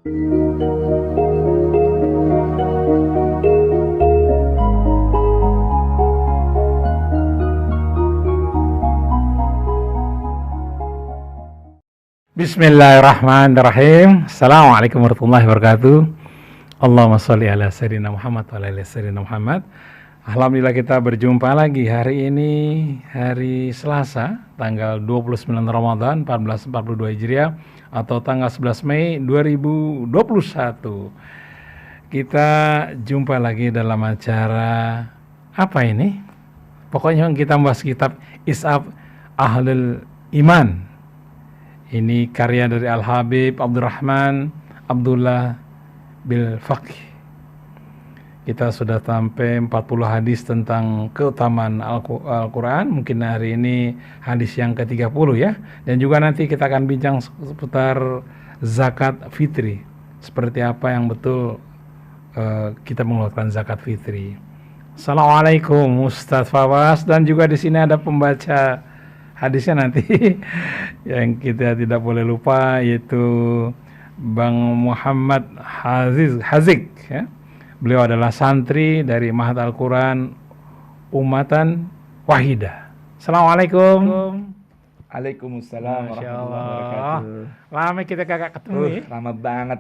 Bismillahirrahmanirrahim. Assalamualaikum warahmatullahi wabarakatuh. Allahumma sholli ala sayyidina Muhammad wa ala ali sayyidina Muhammad. Alhamdulillah kita berjumpa lagi hari ini, hari Selasa, tanggal 29 Ramadan 1442 Hijriah atau tanggal 11 Mei 2021. Kita jumpa lagi dalam acara apa ini? Pokoknya kita membahas kitab Is'af Ahlul Iman. Ini karya dari Al-Habib Abdurrahman Abdullah bil Faqih. Kita sudah sampai 40 hadis tentang keutamaan Al-Quran. Mungkin hari ini hadis yang ke-30 ya. Dan juga nanti kita akan bincang seputar zakat fitri. Seperti apa yang betul kita mengeluarkan zakat fitri. Assalamualaikum Ustaz Fawaz, dan juga di sini ada pembaca hadisnya nanti yang kita tidak boleh lupa, yaitu Bang Muhammad Hazik ya. Beliau adalah santri dari Ma'had Al-Quran Ummatan Wahidah. Assalamualaikum. Waalaikumsalam Masya warahmatullahi Allah. wabarakatuh. Lama kita kagak ketemu ya. Lama banget.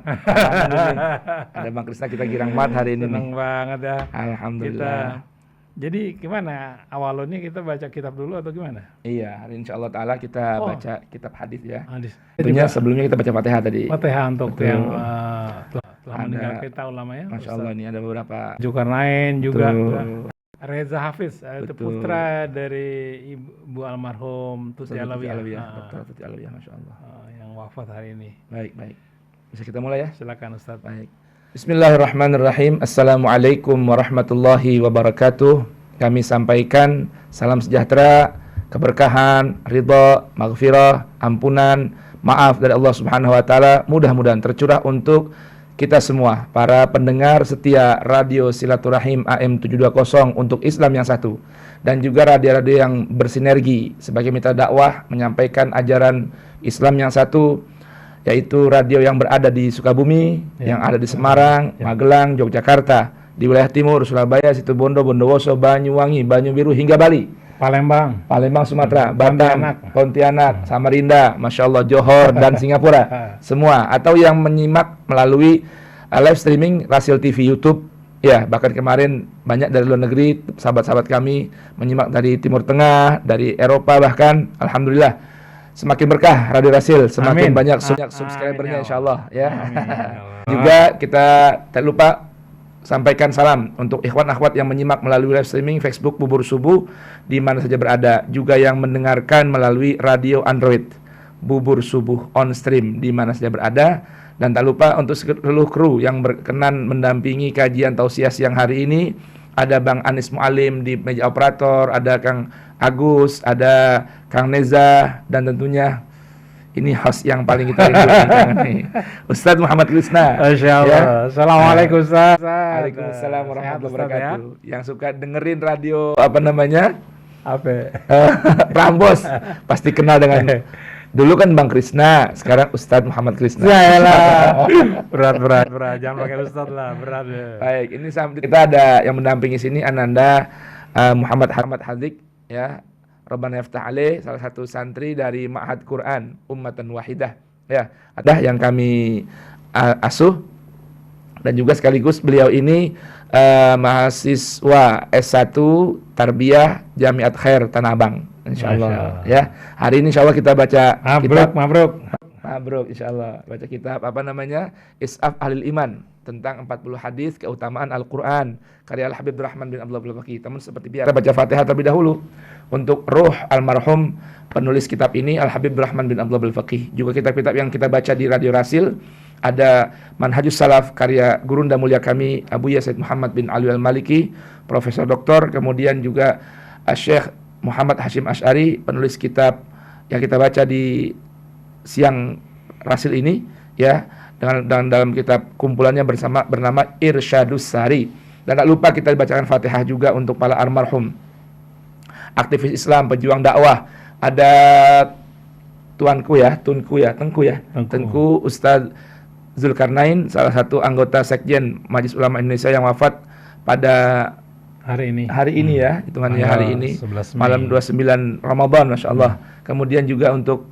Ada Bang Krisna, kita girang banget hari ini. Senang banget ya. Alhamdulillah. Jadi gimana awalnya, kita baca kitab dulu atau gimana? Iya, hari insya Allah Ta'ala kita baca kitab hadis ya. Hadis. Tentunya sebelumnya kita baca Fatihah tadi. Fatihah untuk Betul. yang telah meninggal kita ulamanya. Masya Allah, ini ada beberapa. Zulkarnain juga. Betul. Reza Hafiz, itu Betul. putra dari ibu almarhum Tuti Alawiyah. Betul, Tuti Alawiyah, Masya Allah. Yang wafat hari ini. Baik. Bisa kita mulai ya? Silakan Ustaz. Baik. Bismillahirrahmanirrahim. Assalamualaikum warahmatullahi wabarakatuh. Kami sampaikan salam sejahtera, keberkahan, ridha, maghfirah, ampunan, maaf dari Allah Subhanahu wa taala mudah-mudahan tercurah untuk kita semua, para pendengar setia Radio Silaturahim AM 720 untuk Islam yang satu, dan juga radio-radio yang bersinergi sebagai mitra dakwah menyampaikan ajaran Islam yang satu, yaitu radio yang berada di Sukabumi, yang ada di Semarang, Magelang, Yogyakarta, di wilayah timur, Surabaya, Situbondo, Bondowoso, Banyuwangi, Banyubiru, hingga Bali, Palembang, Sumatera, Batam, Pontianak, Samarinda, Masya Allah, Johor, dan Singapura, semua, atau yang menyimak melalui live streaming Rasil TV YouTube, ya, bahkan kemarin banyak dari luar negeri, sahabat-sahabat kami menyimak dari Timur Tengah, dari Eropa bahkan, Alhamdulillah. Semakin berkah Radio Rasil, semakin banyak subscribernya insya Allah ya. Juga kita tak lupa sampaikan salam untuk ikhwan akhwat yang menyimak melalui live streaming Facebook Bubur Subuh di mana saja berada, juga yang mendengarkan melalui radio Android Bubur Subuh on stream di mana saja berada, dan tak lupa untuk seluruh kru yang berkenan mendampingi kajian tausiah siang hari ini. Ada Bang Anis Mualim di meja operator, ada Kang Agus, ada Kang Neza, dan tentunya ini host yang paling kita rindukan nih, Ustadz Muhammad Krisna. Masya Allah. Ya. Assalamualaikum Ustaz. Waalaikumsalam warahmatullahi wabarakatuh. Yang suka dengerin radio apa namanya? Apa? Prambos. Pasti kenal dengan dulu kan Bang Krisna, sekarang Ustadz Muhammad Krisna. Ya lah. Berat. Jangan pakai Ustadz lah, berat ya. Baik, ini kita ada yang mendampingi sini Ananda Muhammad Hazik ya. Rabbana yaftah alaih, salah satu santri dari Ma'had Quran Ummatan Wahidah ya. Ada yang kami asuh, dan juga sekaligus beliau ini mahasiswa S1 Tarbiyah Jamiat Khair Tanah Abang, insyaallah ya. Hari ini insyaallah kita baca kitab Mabruk insyaallah, baca kitab apa namanya? Is'af Ahlul Iman, tentang 40 hadis keutamaan Al-Quran karya Al-Habib Rahman bin Abdullah Al-Faqih. Teman seperti biasa baca Fatihah terlebih dahulu untuk ruh almarhum penulis kitab ini, Al-Habib Rahman bin Abdullah Al-Faqih. Juga kitab-kitab yang kita baca di Radio Rasil, ada Manhajus Salaf karya gurunda mulia kami Abuya Said Muhammad bin Ali Al-Maliki, Profesor Doktor. Kemudian juga Syekh Muhammad Hashim Asy'ari, penulis kitab yang kita baca di siang Rasil ini ya, dengan dalam kitab kumpulannya bernama Irsyadus Sari. Dan tak lupa kita dibacakan Fatihah juga untuk para almarhum aktivis Islam, pejuang dakwah. Ada Tengku Ustadz Zulkarnain, salah satu anggota Sekjen Majelis Ulama Indonesia yang wafat pada Hari ini. ya, hitungannya Tanggal hari ini 11 Mei. malam 29 Ramadan, Masya Allah. Kemudian juga untuk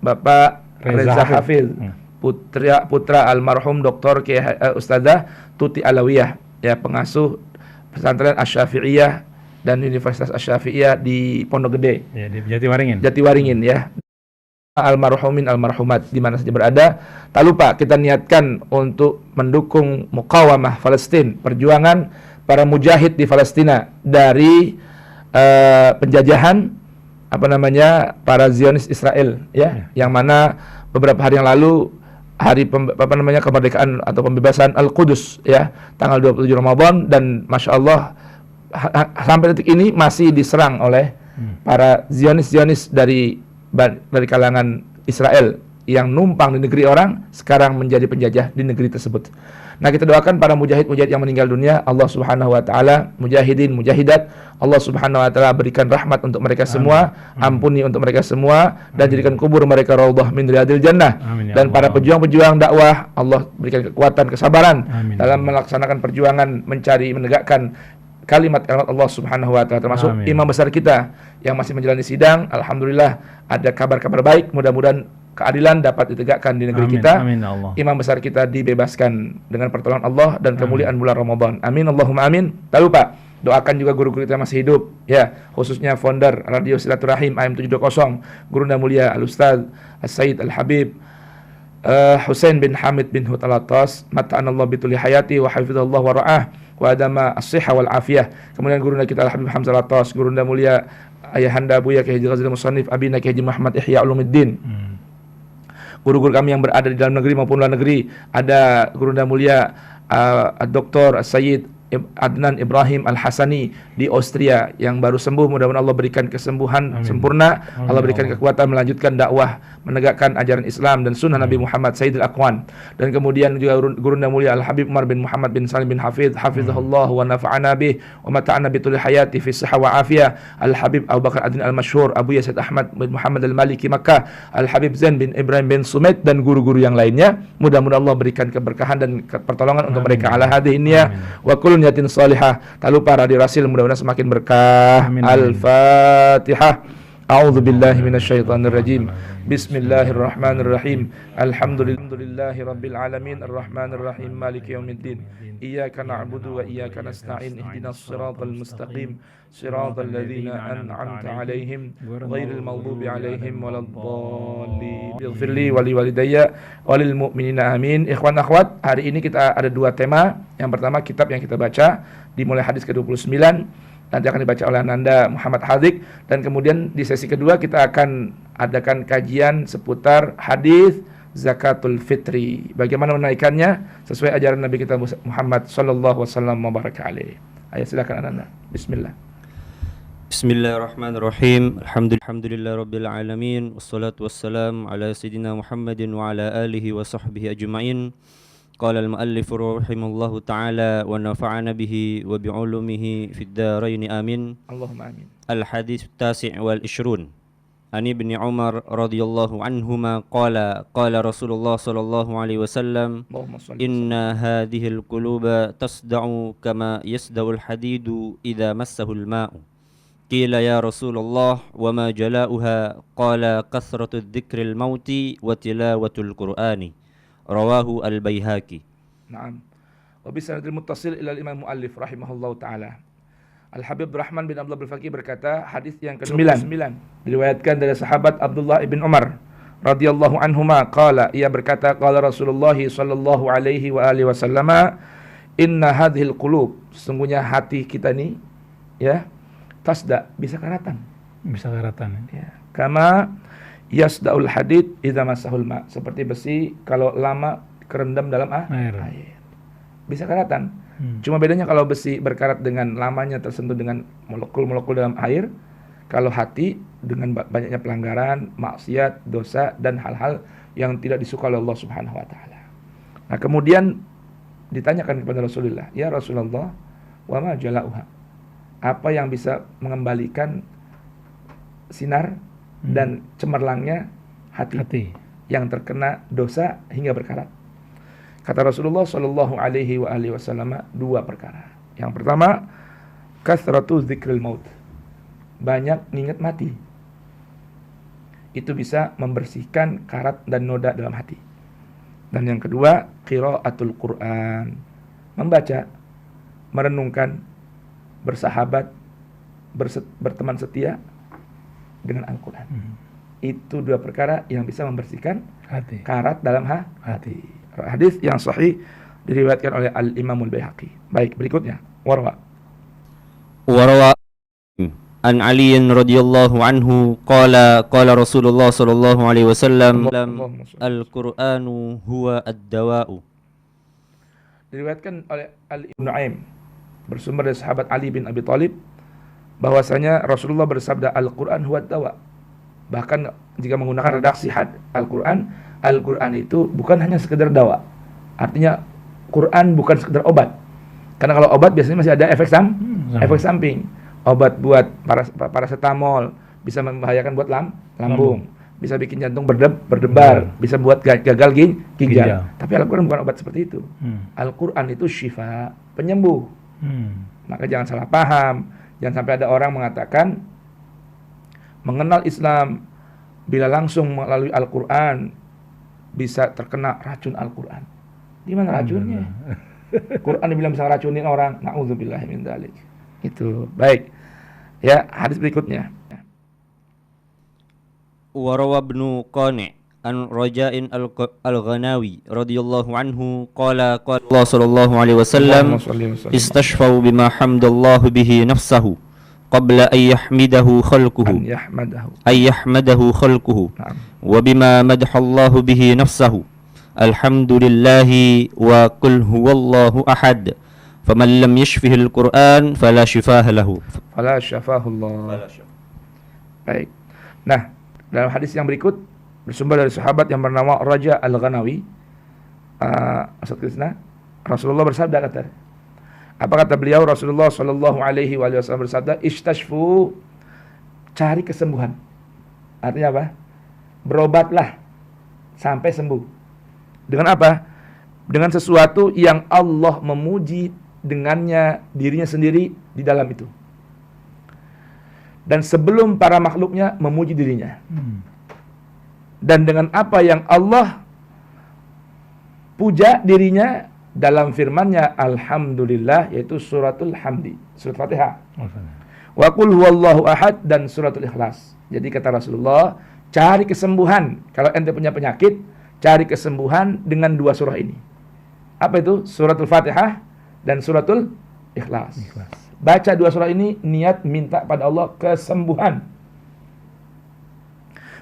Bapak Reza Hafid, putra almarhum Dr. Ustadzah Tuti Alawiyah, ya, pengasuh pesantren Asy-Syafi'iyah dan Universitas Asy-Syafi'iyah di Pondok Gede. Ya, di Jatiwaringin. Jatiwaringin, ya. Almarhumin almarhumat di mana saja berada. Tak lupa kita niatkan untuk mendukung Muqawamah Palestina, perjuangan para mujahid di Palestina dari penjajahan para Zionis Israel, ya, yang mana beberapa hari yang lalu hari kemerdekaan atau pembebasan Al-Quds, ya, tanggal 27 Ramadan, dan Masya Allah sampai detik ini masih diserang oleh para Zionis dari kalangan Israel yang numpang di negeri orang, sekarang menjadi penjajah di negeri tersebut. Nah, kita doakan para mujahid-mujahid yang meninggal dunia, Allah Subhanahu wa taala, mujahidin, mujahidat, Allah Subhanahu wa taala berikan rahmat untuk mereka semua, ampuni untuk mereka semua, dan jadikan kubur mereka raudhah min riyadil jannah. Dan para pejuang-pejuang dakwah, Allah berikan kekuatan, kesabaran dalam melaksanakan perjuangan mencari menegakkan kalimat Allah Subhanahu wa taala, termasuk imam besar kita yang masih menjalani sidang. Alhamdulillah ada kabar-kabar baik, mudah-mudahan keadilan dapat ditegakkan di negeri kita. Allah. Imam besar kita dibebaskan dengan pertolongan Allah dan kemuliaan bulan Ramadan. Amin Allahumma amin. Tak lupa doakan juga guru-guru kita masih hidup, ya, khususnya founder Radio Silaturahim AM 720, Gurunda Mulia Al-Ustaz As-Sayyid Al-Habib Husain bin Hamid bin Hutalatas, mata'anallahu bituli hayati wa hafizallahu wa ra'ah wa adama as-sihha wal afiyah. Kemudian gurunda kita Al-Habib Hamzah Latas, gurunda mulia Ayahanda Buya Kiai Haji Ghazali Musannif Abina Kiai Haji Muhammad Ihya Ulumuddin. Guru-guru kami yang berada di dalam negeri maupun luar negeri, ada gurunda mulia Dr. Sayyid Adnan Ibrahim Al-Hasani di Austria yang baru sembuh, mudah-mudahan Allah berikan kesembuhan sempurna, Allah berikan kekuatan melanjutkan dakwah, menegakkan ajaran Islam dan sunnah Nabi Muhammad Sayyidil Aqwan. Dan kemudian juga gurunda mulia Al-Habib Umar bin Muhammad bin Salim bin Hafidh, hafizahullah wa nafa'ana bih wa mata'ana bitul hayati fi sihha wa afiyah. Al-Habib Abu Bakar Adin Al-Masyhur, Abu Yazid Ahmad bin Muhammad Al-Maliki Makkah, Al-Habib Zain bin Ibrahim bin Sumaid, dan guru-guru yang lainnya. Mudah-mudahan Allah berikan keberkahan dan pertolongan untuk mereka. Ala hadhihi niyah wa kullu niyatin salihah. Tak lupa Radio Rasil mudah-mudahan semakin berkah. Al-Fatihah. A'udzu billahi minasyaitonir rajim. Bismillahirrahmanirrahim. Alhamdulillahi rabbil alamin arrahmanir rahim maliki yaumiddin. Iyyaka na'budu wa iyyaka nasta'in ihdinas siratal mustaqim siratal ladzina an'amta 'alaihim ghairil maghdubi 'alaihim waladdallin. Ighfirli wa liwalidayya walil mu'minina amin. Ikhwan akhwat, hari ini kita ada dua tema. Yang pertama kitab yang kita baca dimulai hadis ke-29, nanti akan dibaca oleh Ananda Muhammad Hadik, dan kemudian di sesi kedua kita akan adakan kajian seputar hadis zakatul fitri, bagaimana menunaikannya sesuai ajaran Nabi kita Muhammad sallallahu wasallam wa baraka alaihi. Ayo silakan Ananda. Bismillah. Bismillahirrahmanirrahim. Alhamdulillahirabbil alamin wassalatu wassalamu ala sayidina Muhammadin wa ala alihi wa sahbihi ajma'in. Qala al-muallif rahimahullahu ta'ala wa nafa'ana bihi wa bi'ulumihi fid darain amin. Allahumma amin. Al-hadits at-tasi' wal 20. An Ibni Umar radhiyallahu anhuma qala Rasulullah sallallahu alaihi wasallam inna hadhihi al-quluba tasda'u kama yasda'u al-hadidu idza massahu al-ma'u. Qila ya Rasulullah wa ma jala'uha qala kathratu dzikri al-mauti wa tilawatul qur'ani. Rawahu al-Baihaqi. Naam. Wa bi sanadil muttasil ila al-Imam Muallif rahimahullahu taala. Al-Habib Rahman bin Abdullah Al-Faqih berkata, hadis yang ke-9 diriwayatkan dari sahabat Abdullah ibn Umar radhiyallahu anhuma qala, ia berkata qala Rasulullah sallallahu alaihi wa alihi wasallama, inna hadhil qulub, sesungguhnya hati kita ini, ya, tasda, bisa karatan ya. Kama yasdaul hadid idza masahul ma, seperti besi kalau lama kerendam dalam air. Bisa karatan. Cuma bedanya kalau besi berkarat dengan lamanya tersentuh dengan molekul-molekul dalam air. Kalau hati dengan banyaknya pelanggaran, maksiat, dosa dan hal-hal yang tidak disuka oleh Allah Subhanahu wa taala. Nah, kemudian ditanyakan kepada Rasulullah, "Ya Rasulullah, wa ma jala'uha?" Apa yang bisa mengembalikan sinar dan cemerlangnya hati. yang terkena dosa hingga berkarat. Kata Rasulullah Shallallahu Alaihi Wasallam, 2 perkara. Yang pertama, kasratu dzikril maut, banyak nginget mati. Itu bisa membersihkan karat dan noda dalam hati. Dan yang kedua, qiraatul Quran, membaca, merenungkan, bersahabat, berteman setia dengan Al-Quran. Itu 2 perkara yang bisa membersihkan Hati. karat dalam hati. Hadis yang sahih diriwayatkan oleh Al-Imamul Baihaqi. Baik, berikutnya warwa. An Ali radhiyallahu anhu qala Rasulullah sallallahu alaihi wasallam al-Qur'anu huwa ad-dawa'u. Diriwayatkan oleh Ali bin Nuaim bersumber dari sahabat Ali bin Abi Thalib bahwasanya Rasulullah bersabda, Al-Qur'an huwa ad-dawa. Bahkan jika menggunakan redaksi Al-Qur'an itu bukan hanya sekedar dawa. Artinya Quran bukan sekedar obat. Karena kalau obat biasanya masih ada efek samping. Obat buat paracetamol bisa membahayakan buat lambung, bisa bikin jantung berdebar, bisa buat gagal ginjal. Tapi Al-Quran bukan obat seperti itu. Al-Quran itu syifa, penyembuh. Maka jangan salah paham. Jangan sampai ada orang mengatakan mengenal Islam bila langsung melalui Al-Quran bisa terkena racun Al-Quran. Di mana racunnya? Quran dibilang bisa racunin orang. Na'udzubillahi min dzalik. Itu. Baik. Ya, hadis berikutnya. Warawa ibnu Qani' an Raja'in al-Ghanawi radhiyallahu anhu qala Allah sallallahu alaihi wasallam istashfau bima hamdallahu bihi nafsahu qabla an yahmidahu khalquhu wa bima madahallahu bihi nafsahu alhamdulillahi wa qul huwallahu ahad faman lam yashfihil Qur'an fala shifaha lahu. Fala syafahullah. Baik. Nah, dalam hadis yang berikut bersumber dari sahabat yang bernama Raja Al-Ghanawi, Ustaz Krisna, Rasulullah bersabda, apa kata beliau? Rasulullah Shallallahu Alaihi Wasallam bersabda, istashfu, cari kesembuhan. Artinya apa? Berobatlah sampai sembuh. Dengan apa? Dengan sesuatu yang Allah memuji dengannya dirinya sendiri di dalam itu. Dan sebelum para makhluknya memuji dirinya. Dan dengan apa yang Allah puja dirinya dalam firman-Nya Alhamdulillah, yaitu suratul Hamdi, surat Fatihah. Wa qul huwallahu ahad dan suratul Ikhlas. Jadi kata Rasulullah, cari kesembuhan. Kalau ente punya penyakit, cari kesembuhan dengan 2 surah ini. Apa itu? Suratul Fatihah dan suratul Ikhlas. Baca 2 surah ini, niat minta pada Allah kesembuhan.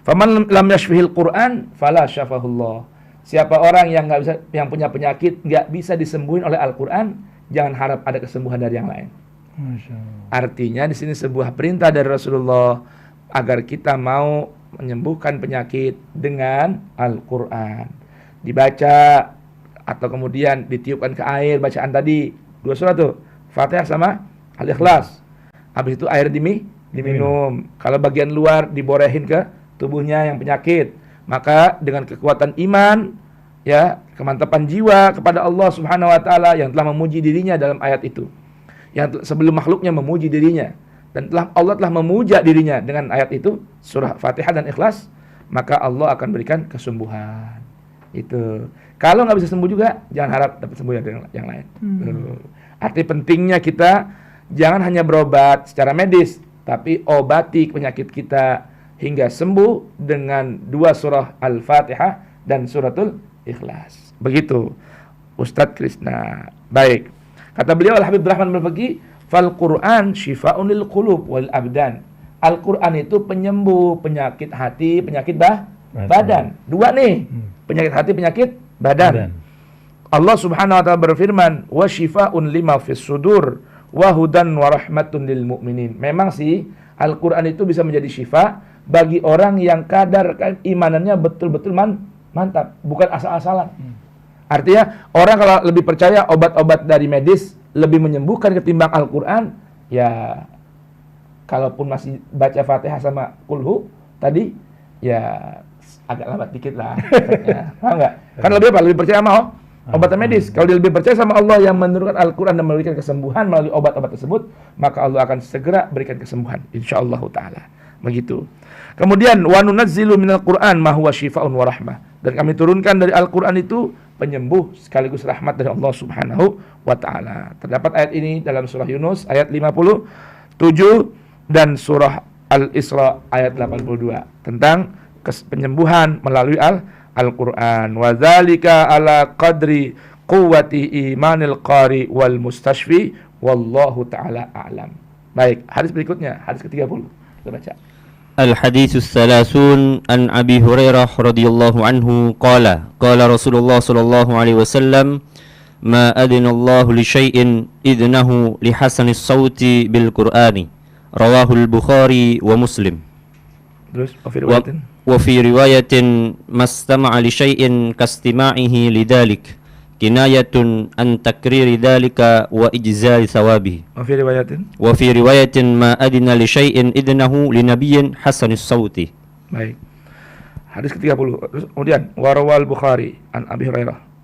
Faman lam yashfihil Qur'an fala syafahullah. Siapa orang yang punya penyakit nggak bisa disembuhin oleh Al-Qur'an, jangan harap ada kesembuhan dari yang lain. Artinya di sini sebuah perintah dari Rasulullah agar kita mau menyembuhkan penyakit dengan Al-Qur'an. Dibaca atau kemudian ditiupkan ke air bacaan tadi 2 surah tuh, Fatihah sama Al-Ikhlas. Habis itu air diminum. Kalau bagian luar diborehin ke tubuhnya yang penyakit. Maka dengan kekuatan iman, ya, kemantapan jiwa kepada Allah Subhanahu wa taala yang telah memuji dirinya dalam ayat itu. Yang sebelum makhluknya memuji dirinya, dan Allah telah memuja dirinya dengan ayat itu, surah Fatihah dan Ikhlas, maka Allah akan berikan kesembuhan. Itu. Kalau nggak bisa sembuh juga, jangan harap dapat sembuh dari yang lain. Arti pentingnya kita jangan hanya berobat secara medis, tapi obati penyakit kita hingga sembuh dengan 2 surah Al-Fatihah dan suratul Ikhlas. Begitu, Ustadz Krisna. Baik. Kata beliau Al-Habib Rahman Al-Faqih, fal Qur'an syifa'un lil qulub wal abdan. Al-Qur'an itu penyembuh penyakit hati, penyakit badan. 2 nih. Penyakit hati, penyakit badan. Allah Subhanahu wa taala berfirman, wa syifaa'un lima fis sudur wa hudan wa rahmatun lil mu'minin. Memang sih Al-Qur'an itu bisa menjadi syifa bagi orang yang kadar imanannya betul-betul mantap, bukan asal-asalan. Artinya orang kalau lebih percaya obat-obat dari medis lebih menyembuhkan ketimbang Al-Qur'an, ya kalaupun masih baca Fatihah sama kulhu tadi, ya agak lambat dikit lah efeknya. Paham nggak? Kan lebih apa? Lebih percaya sama obatan medis. Kalau dia lebih percaya sama Allah yang menurunkan Al-Quran dan memberikan kesembuhan melalui obat-obat tersebut, maka Allah akan segera berikan kesembuhan, insyaallah taala. Begitu. Kemudian wa nunazzilu minal Qur'an ma huwa syifaa'un wa rahmah. Dan kami turunkan dari Al-Qur'an itu penyembuh sekaligus rahmat dari Allah Subhanahu wa taala. Terdapat ayat ini dalam surah Yunus ayat 57 dan surah Al-Isra ayat 82 tentang penyembuhan melalui Al-Qur'an. Wa dzalika ala qadri quwwati imanil qari wal mustashfi wallahu taala a'lam. Baik, hadis berikutnya, hadis ke-30. Kita baca. الحديث الثلاثون عن أبي هريرة رضي الله عنه قال قال رسول الله صلى الله عليه وسلم ما أذن الله لشيء إذنه لحسن الصوت بالقرآن رواه البخاري ومسلم. Terus وفي رواية ما استمع لشيء كاستماعه لذلك كناية عن تكرير ذلك وإجزال ثوابه. وفي رواية ما أذن لشيء إذنه لنبي حسن الصوت. Baik. Hadis ke-30. Terus kemudian warawal Bukhari an Abi Hurairah.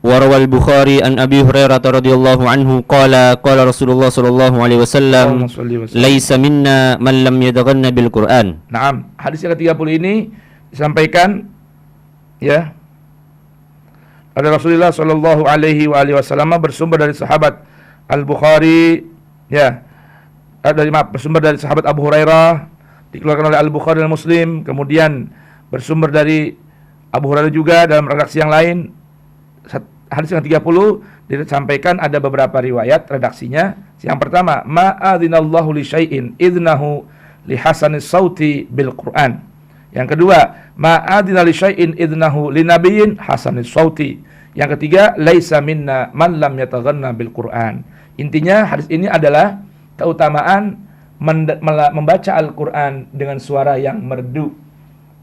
وروى البخاري عن أبي هريرة رضي الله عنه قال قال رسول الله صلى الله عليه وسلم ليس منا من لم يتغنى بالقرآن. Naam, hadis yang ke-30 ini disampaikan ya ada Rasulullah Shallallahu Alaihi Wasallam bersumber dari sahabat Al-Bukhari ya bersumber dari sahabat Abu Hurairah, dikeluarkan oleh Al-Bukhari dan Muslim, kemudian bersumber dari Abu Hurairah juga dalam redaksi yang lain. Hadis yang 30 disampaikan ada beberapa riwayat redaksinya. Yang pertama, ma'adzinallahu li syai'in idnahu li hasanis sauti bil Qur'an. Yang kedua, ma'adina li syai'in idnahu li nabiyyin hasanis sauti. Yang ketiga, laisa minna man lam yataghanna bil Qur'an. Intinya hadis ini adalah keutamaan membaca Al-Qur'an dengan suara yang merdu.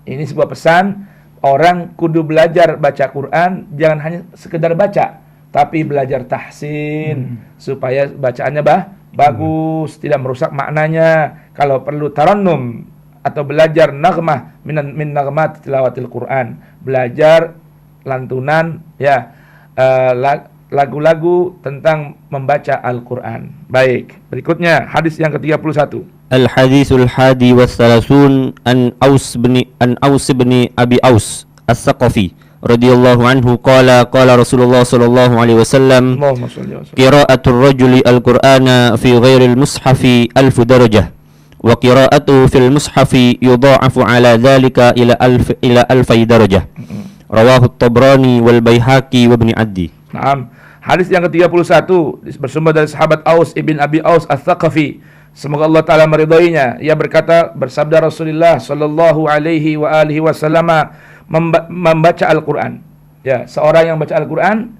Ini sebuah pesan, orang kudu belajar baca Qur'an, jangan hanya sekedar baca, tapi belajar tahsin supaya bacaannya bagus, tidak merusak maknanya. Kalau perlu tarannum atau belajar naghmah min naghmat tilawatil Quran, belajar lantunan ya lagu-lagu tentang membaca Al-Quran. Baik, berikutnya hadis yang ke-31. Al-haditsul hadi wassalasun an Aus bin Abi Aus As-Saqafi radhiyallahu anhu qala Rasulullah sallallahu alaihi wasallam qira'atul rajuli al-Qur'ana fi ghairil mushafi 1000 darajah wa qira'atuhu fil mushafi yudha'afu ala dhalika ila 1000 darajah. Rawahu at-Tabrani wal Baihaqi wa Ibnu Addi. Naam. Hadis yang ke-31 bersumber dari sahabat Aus ibn Abi Aus Ats-Tsaqafi. Semoga Allah taala meridhoinya. Ia berkata, bersabda Rasulullah sallallahu alaihi wa alihi wasallam membaca Al-Qur'an. Ya, seorang yang baca Al-Qur'an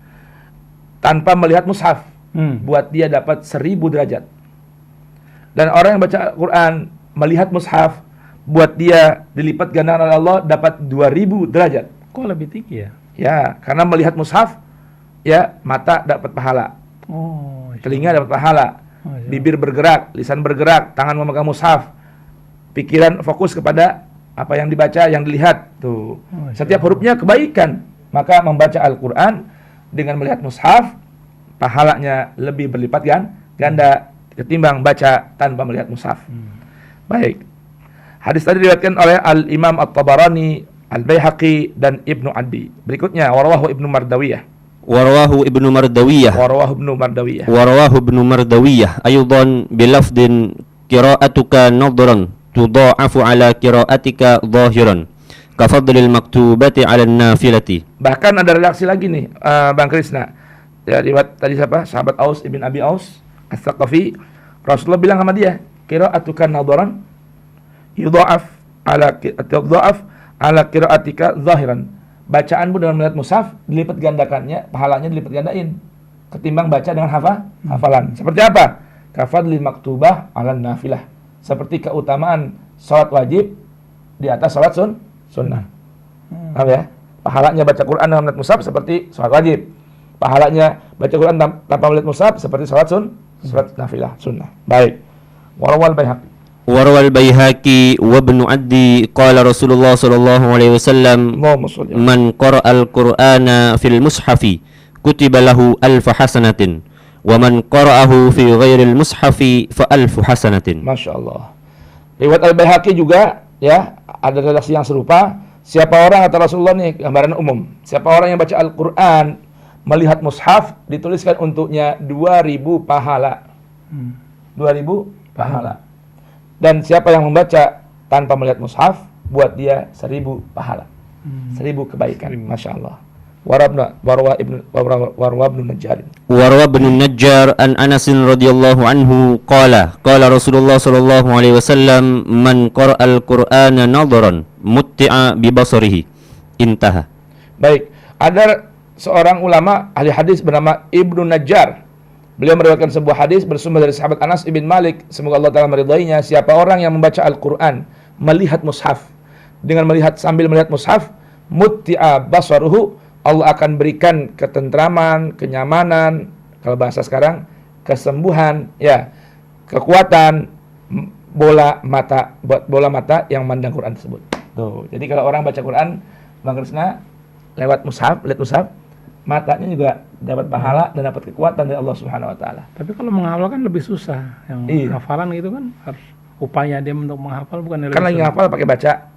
tanpa melihat mushaf, buat dia dapat 1000 derajat. Dan orang yang baca Al-Quran melihat mushaf, buat dia dilipat gandakan oleh Allah dapat 2000 derajat. Kok lebih tinggi ya? Ya, karena melihat mushaf, ya mata dapat pahala, telinga dapat pahala, bibir bergerak, lisan bergerak, tangan memegang mushaf, pikiran fokus kepada apa yang dibaca, yang dilihat. Tuh, setiap hurufnya kebaikan. Maka membaca Al-Quran dengan melihat mushaf, pahalanya lebih berlipat ganda ketimbang baca tanpa melihat mushaf. Baik. Hadis tadi diriwayatkan oleh Al-Imam At-Tabarani, Al-Baihaqi dan Ibnu Addi. Berikutnya warawahu Ibnu Mardawiyah. Warawahu Ibnu Mardawiyah aydan bilafdin qira'atuka nadran tudha'afu ala qira'atika zahiran kafadlil maktubati 'ala an-nafilati. Bahkan ada redaksi lagi nih, Bang Krisna. Ya, riwayat tadi siapa? Sahabat Aus ibn Abi Aus As-Saqafi. Rasulullah bilang sama dia, qira'atuka nadran yudha'af ala qira'atika zahiran. Bacaanmu dengan melihat mushaf dilipat gandakannya, pahalanya dilipat gandain ketimbang baca dengan hafalan. Seperti apa? Kafadlil maktubah 'alan nafilah. Seperti keutamaan salat wajib di atas salat sunnah. Paham ya? Pahalanya baca Quran dengan melihat mushaf seperti salat wajib. Pahalanya baca Quran tanpa melihat mushaf seperti salat nafilah sunnah. Baik. Warawal Baihaqi. Warwal Baihaqi wa Ibnu Addi qala Rasulullah sallallahu alaihi wasallam Allahumma sholli man qara'al Qur'ana fil mushafi kutiba lahu alfa hasanatin wa man qara'ahu fi ghairil mushafi fa alfu hasanatin. Masya Allah. Riwayat Al-Baihaqi juga ya ada redaksi yang serupa. Siapa orang, kata Rasulullah nih, gambaran umum, siapa orang yang baca Al-Quran melihat mushaf, dituliskan untuknya 2000 pahala. 2000 pahala. Dan siapa yang membaca tanpa melihat mushaf, buat dia 1000 pahala. 1000 kebaikan. Masya Allah. Warwa ibnu Najjar. Warwa bin Najjar an Anas radhiyallahu anhu qala Rasulullah sallallahu alaihi wasallam man qara'al Qur'ana nadharan mutti'a bi basarihi. Intaha. Baik, ada seorang ulama ahli hadis bernama Ibnu Najjar. Beliau meriwayatkan sebuah hadis bersumber dari sahabat Anas ibn Malik, semoga Allah Ta'ala meridainya. Siapa orang yang membaca Al-Quran melihat mushaf, dengan sambil melihat mushaf, mutti'a basaruhu, Allah akan berikan ketentraman, kenyamanan, kalau bahasa sekarang kesembuhan, ya, kekuatan bola mata yang memandang Quran tersebut. Tuh, jadi kalau orang baca Quran, Bang Krisna, lihat mushaf, matanya juga dapat pahala dan dapat kekuatan dari Allah Subhanahu wa taala. Tapi kalau menghafal kan lebih susah. Yang hafalan gitu kan harus upaya dia untuk menghafal bukan Kan lagi hafal pakai baca.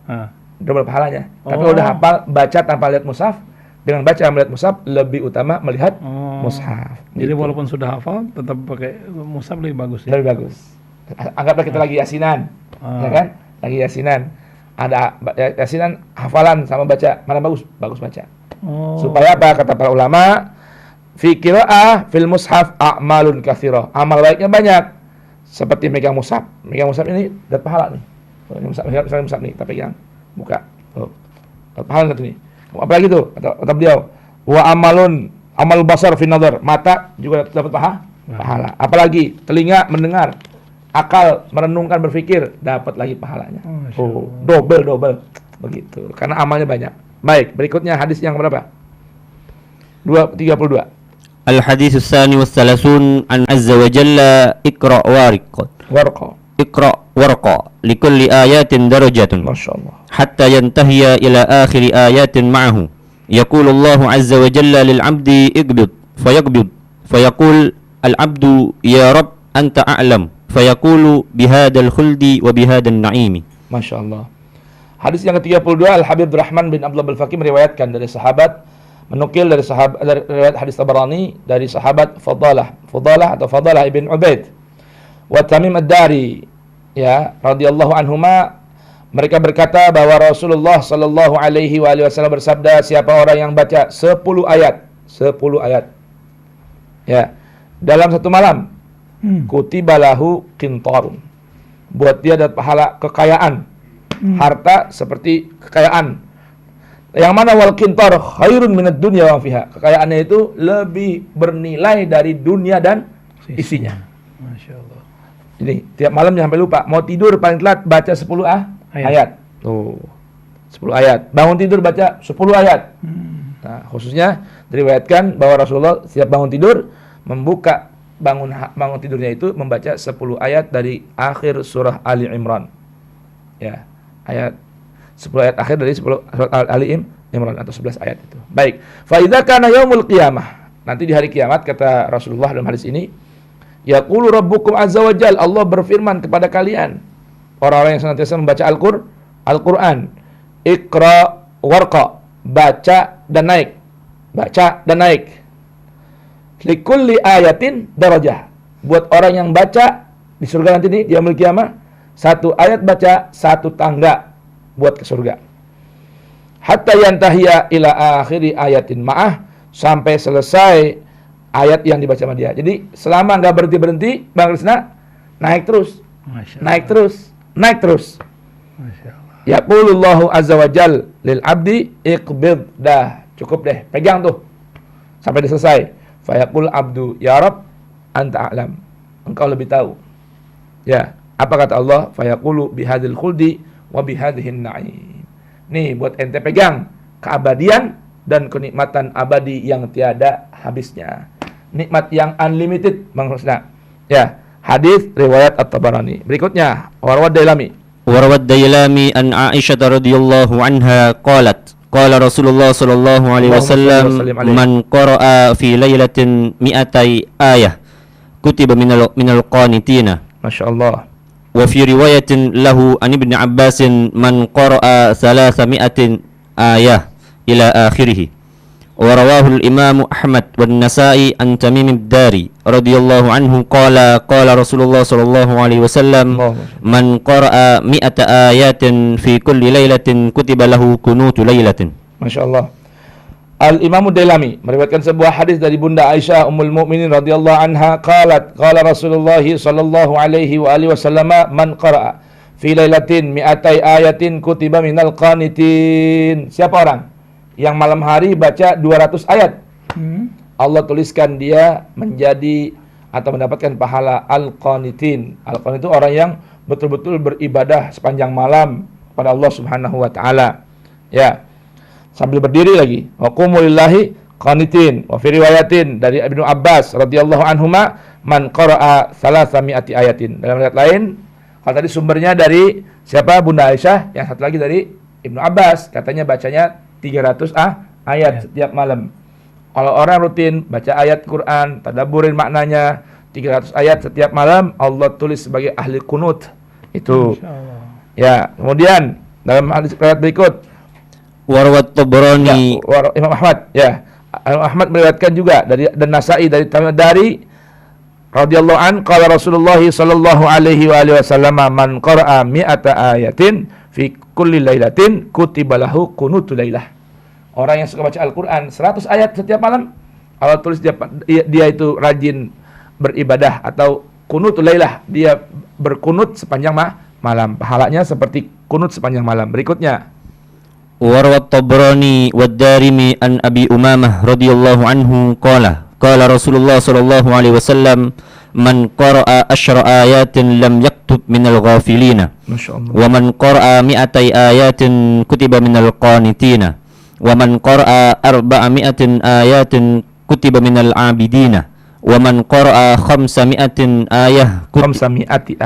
Double pahalanya. Tapi kalau udah hafal baca tanpa lihat mushaf, dengan baca melihat mushaf lebih utama melihat mushaf. Jadi gitu. walaupun sudah hafal tetap pakai mushaf lebih bagus ya. Lebih bagus. Anggaplah kita lagi yasinan. Ya kan? Lagi yasinan. Ada yasinan hafalan sama baca, mana bagus? Bagus baca. Supaya apa? Kata para ulama, fi qiraah fil mushaf a'malun katsirah. Amal baiknya banyak. Seperti megang mushaf. Megang mushaf ini dapat pahala nih. Ini mushaf nih, kita pegang. Buka. Tuh. Dapat pahala satu nih. Apalagi tuh kata beliau, wa amal basar fi nadhar, mata juga dapat pahala. Apalagi telinga mendengar, akal merenungkan berpikir, dapat lagi pahalanya. Double begitu. Karena amalnya banyak. Baik, berikutnya hadis yang berapa? 32. Al-hadits tsani was salasun an azza wa jalla iqra warqa likulli ayatin darajatun. Masyaallah. Hatta yantahiya ila akhir ayatin ma'ahu. Yaqulu Allah azza wa jalla lil 'abdi iqbid fayaqbid fayaqul al-'abdu ya Rabb anta a'lam fayaqulu bihadzal khuldi wa bihadzal na'imi. Masyaallah. Hadis yang ke-32, Al-Habib Rahman bin Abdullah Al-Faqih meriwayatkan dari sahabat, menukil dari riwayat hadis Tabarani dari sahabat Fadalah ibn Ubaid wa Tamim ad-Dari, ya, radhiyallahu anhuma, mereka berkata bahwa Rasulullah sallallahu alaihi wasallam bersabda, siapa orang yang baca 10 ayat ya dalam satu malam, kutibalahu qintarun, buat dia dapat pahala kekayaan, harta seperti kekayaan. Yang mana wal qintar khairun minad dunya wa fiha, kekayaannya itu lebih bernilai dari dunia dan isinya. Masyaallah. Ini tiap malam jangan sampai lupa, mau tidur paling telat baca 10 ayat. Tuh. 10 ayat. Bangun tidur baca 10 ayat. Nah, khususnya diriwayatkan bahwa Rasulullah setiap bangun tidur membuka bangun tidurnya itu membaca 10 ayat dari akhir surah Ali Imran. Ya, ayat 10 ayat akhir dari 10 surat Ali Imran atau 11 ayat itu. Baik. Fa idza kana yaumul qiyamah. Nanti di hari kiamat kata Rasulullah dalam hadis ini, yaqulu rabbukum azza wa jalla, Allah berfirman kepada kalian orang-orang yang senantiasa membaca Al-Quran, Iqra warqa, baca dan naik. Likulli ayatin darajah, buat orang yang baca di surga nanti nih di yaumul qiyamah, satu ayat baca satu tangga buat ke surga. Hatta yantahiya ila akhiri ayatin ma'ah, sampai selesai ayat yang dibaca sama dia. Jadi selama nggak berhenti Bang Krisna, naik terus. Naik terus. Masyaallah. Yaqulullahu azza wa jal lil abdi iqbid, dah cukup deh, pegang tuh sampai selesai. Fayaqul abdu ya Rabb anta a'lam, engkau lebih tahu. Ya, apa kata Allah? Fayaqulu bihadzal khuldi wa bihadhihin na'im. Nih buat ente pegang keabadian dan kenikmatan abadi yang tiada habisnya. Nikmat yang unlimited, Bang Rusna. Ya, Hadis riwayat At-Tabarani. Berikutnya warawad Dailami. وروى الديلامي عن عائشة رضي الله عنها قالت قال رسول الله صلى الله عليه اللهم صل وسلم وسلم عليه. من قرأ في ليلة 200 آية كتب من القانتين. Masya Allah. وفي رواية له عن ابن عباس من قرأ 300 آية إلى آخره. ورواه الإمام أحمد والنسائي عن تميم الداري رضي الله عنه قال قال رسول الله صلى الله عليه وسلم من قرأ 100 آيات في كل ليلة كتب له كنوت ليلة. Masya Allah. Al-Imam Dailami meriwayatkan sebuah hadis dari Bunda Aisyah Ummul Mukminin radhiyallahu anha qalat qala Rasulullah sallallahu alaihi wa alihi wasallam man qara'a fi lailatin mi'atai ayatin kutiba minal qanitin. Siapa orang yang malam hari baca 200 ayat, Allah tuliskan dia menjadi atau mendapatkan pahala al-qanitin. Al-qanit itu orang yang betul-betul beribadah sepanjang malam kepada Allah Subhanahu wa taala. Ya. Sambil berdiri lagi. Wa qumu lillahi qanitin. Wa fi riwayatin dari Ibnu Abbas radhiyallahu anhuma man qara'a 300 ayatin. Dalam riwayat lain, kalau tadi sumbernya dari siapa? Bunda Aisyah, yang satu lagi dari Ibnu Abbas, katanya bacanya 300 ayat setiap malam. Kalau orang rutin baca ayat Quran, tadabburin maknanya, 300 ayat setiap malam, Allah tulis sebagai ahli kunut. Itu. Ya, kemudian dalam hadis riwayat berikut Warwat Tabrani Imam Ahmad, ya. Imam Ahmad meriwayatkan juga dari dan Nasa'i dari Tamim radhiyallahu an qala Rasulullah sallallahu alaihi wa alihi wasallam man qara'a 100 ayatin fi kulli lailatin kutiba lahu qunutul lailah. Orang yang suka baca Al-Qur'an 100 ayat setiap malam, Allah tulis dia itu rajin beribadah, atau qunutul lailah, dia berkunut sepanjang malam. Pahalanya seperti kunut sepanjang malam. Berikutnya وروى الطبراني والدارمي عن أبي أمامة رضي الله عنه قال رسول الله صلى الله عليه وسلم من قرأ 10 آيات لم يكتب من الغافلين ومن قرأ 200 آيات كتب من القانتين ومن قرأ 400 آيات كتب من العابدين ومن قرأ 500 آية 500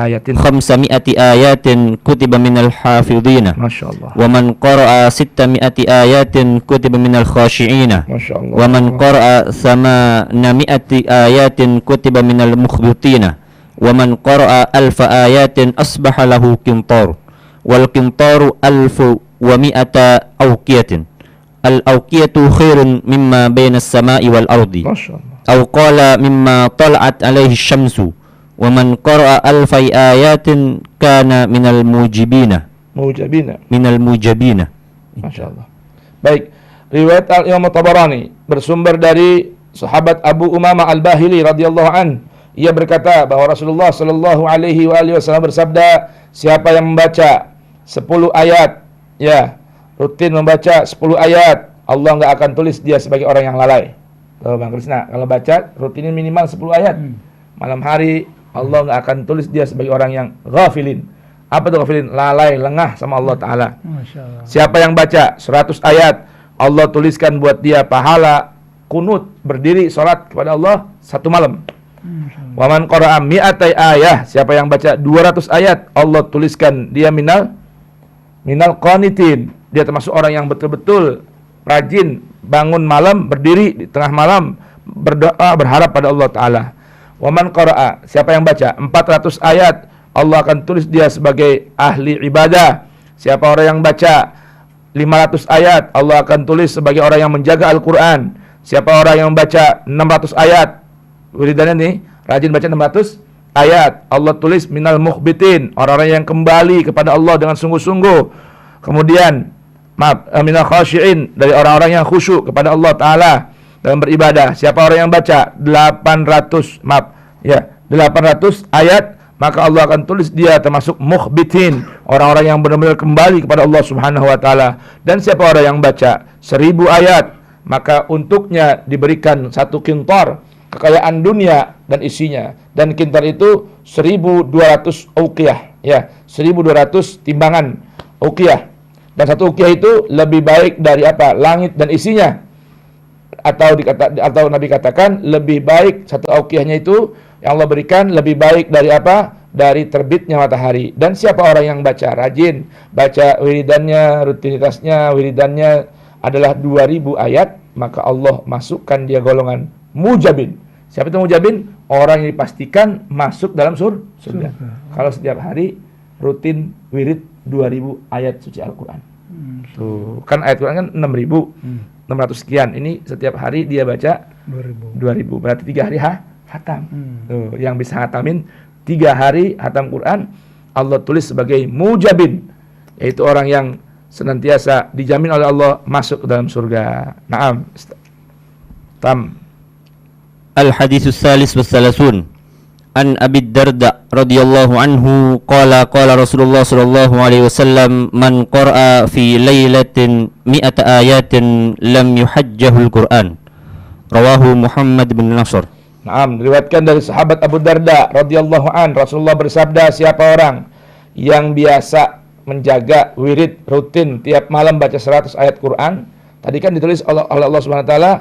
آيات كتب من الحافظين Masya Allah. ومن قرأ 600 آيات كتب من الخاشعين Masya Allah. ومن قرأ 800 آيات كتب من المخبتين ومن قرأ 1000 آيات أصبح له قنطار والقنطار 1100 أوقية الأوقية خير مما بين السماء والأرض Masya Allah. أو قال مما طلعت عليه الشمس ومن قرأ 1000 آيات كان من الموجبين Masya Allah. Baik, riwayat Al-Imam Tabarani bersumber dari sahabat Abu Umamah Al-Bahili radhiyallahu an. Ia berkata bahwa Rasulullah sallallahu alaihi wasallam bersabda, siapa yang membaca 10 ayat, ya, rutin membaca 10 ayat, Allah enggak akan tulis dia sebagai orang yang lalai. Tuh Bang Krisna, kalau baca rutinin minimal 10 ayat malam hari, Allah nggak akan tulis dia sebagai orang yang ghafilin. Apa tuh ghafilin? Lalai, lengah sama Allah Ta'ala. Siapa yang baca 100 ayat, Allah tuliskan buat dia pahala kunut, berdiri sholat kepada Allah satu malam. Waman qara'a 100 ayah, siapa yang baca 200 ayat, Allah tuliskan dia minal qanitin. Dia termasuk orang yang betul-betul rajin bangun malam, berdiri di tengah malam, berdoa, berharap pada Allah Ta'ala. Waman qara'a, siapa yang baca 400 ayat, Allah akan tulis dia sebagai ahli ibadah. Siapa orang yang baca 500 ayat, Allah akan tulis sebagai orang yang menjaga Al-Quran. Siapa orang yang baca 600 ayat, wiridannya nih, rajin baca 600 ayat, Allah tulis minal mukhbitin, orang-orang yang kembali kepada Allah dengan sungguh-sungguh. Kemudian minal khasyi'in, dari orang-orang yang khusyuk kepada Allah Ta'ala dalam beribadah. Siapa orang yang baca 800 ayat, maka Allah akan tulis dia termasuk mukhbitin, orang-orang yang benar-benar kembali kepada Allah Subhanahu wa Ta'ala. Dan siapa orang yang baca 1000 ayat, maka untuknya diberikan satu kintar, kekayaan dunia dan isinya. Dan kintar itu 1200 uqiyah, ya, 1200 timbangan uqiyah. Dan satu uqiyah itu lebih baik dari apa? Langit dan isinya. Atau Nabi katakan lebih baik satu uqiyahnya itu yang Allah berikan lebih baik dari apa? Dari terbitnya matahari. Dan siapa orang yang baca rajin, baca wiridannya, rutinitasnya, wiridannya adalah 2000 ayat, maka Allah masukkan dia golongan mujabin. Siapa itu mujabin? Orang yang dipastikan masuk dalam surga. Kalau setiap hari rutin wirid 2000 ayat suci Al-Quran. Tuh, kan ayat Quran kan 6.600 sekian. Ini setiap hari dia baca 2000. Berarti 3 hari hatam. Tuh, yang bisa hatamin 3 hari hatam Quran, Allah tulis sebagai mujabin, yaitu orang yang senantiasa dijamin oleh Allah masuk ke dalam surga. Naam. Al-haditsus salis was salasun an Abi Darda radhiyallahu anhu qala Rasulullah sallallahu alaihi wasallam man qara'a fi lailatin mi'ata ayatin lam yuhajjahul Qur'an. Rawahu Muhammad bin Nasr. Naam, diriwayatkan dari sahabat Abu Darda radhiyallahu an, Rasulullah bersabda, siapa orang yang biasa menjaga wirid rutin tiap malam baca 100 ayat Quran. Tadi kan ditulis oleh Allah Subhanahu wa taala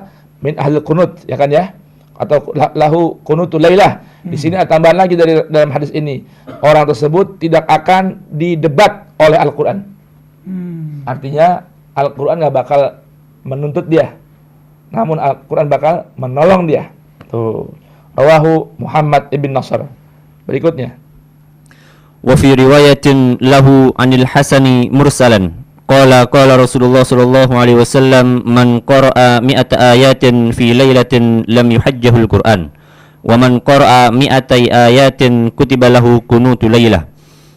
min ahlul qunut, ya kan ya? Atau lahu qunutul lailah. Di sini ada tambahan lagi dari dalam hadis ini. Orang tersebut tidak akan didebat oleh Al-Qur'an. Artinya Al-Qur'an enggak bakal menuntut dia. Namun Al-Qur'an bakal menolong dia. Tuh. Rawahu Muhammad ibn Nasr. Berikutnya. Wa fi riwayatin lahu 'anil Hasani mursalan qala Rasulullah sallallahu alaihi wasallam man qara'a mi'ata ayatin fi lailatin lam yuhajjahul Qur'an wa man qara'a mi'atai ayatin kutiba lahu qunutu lailah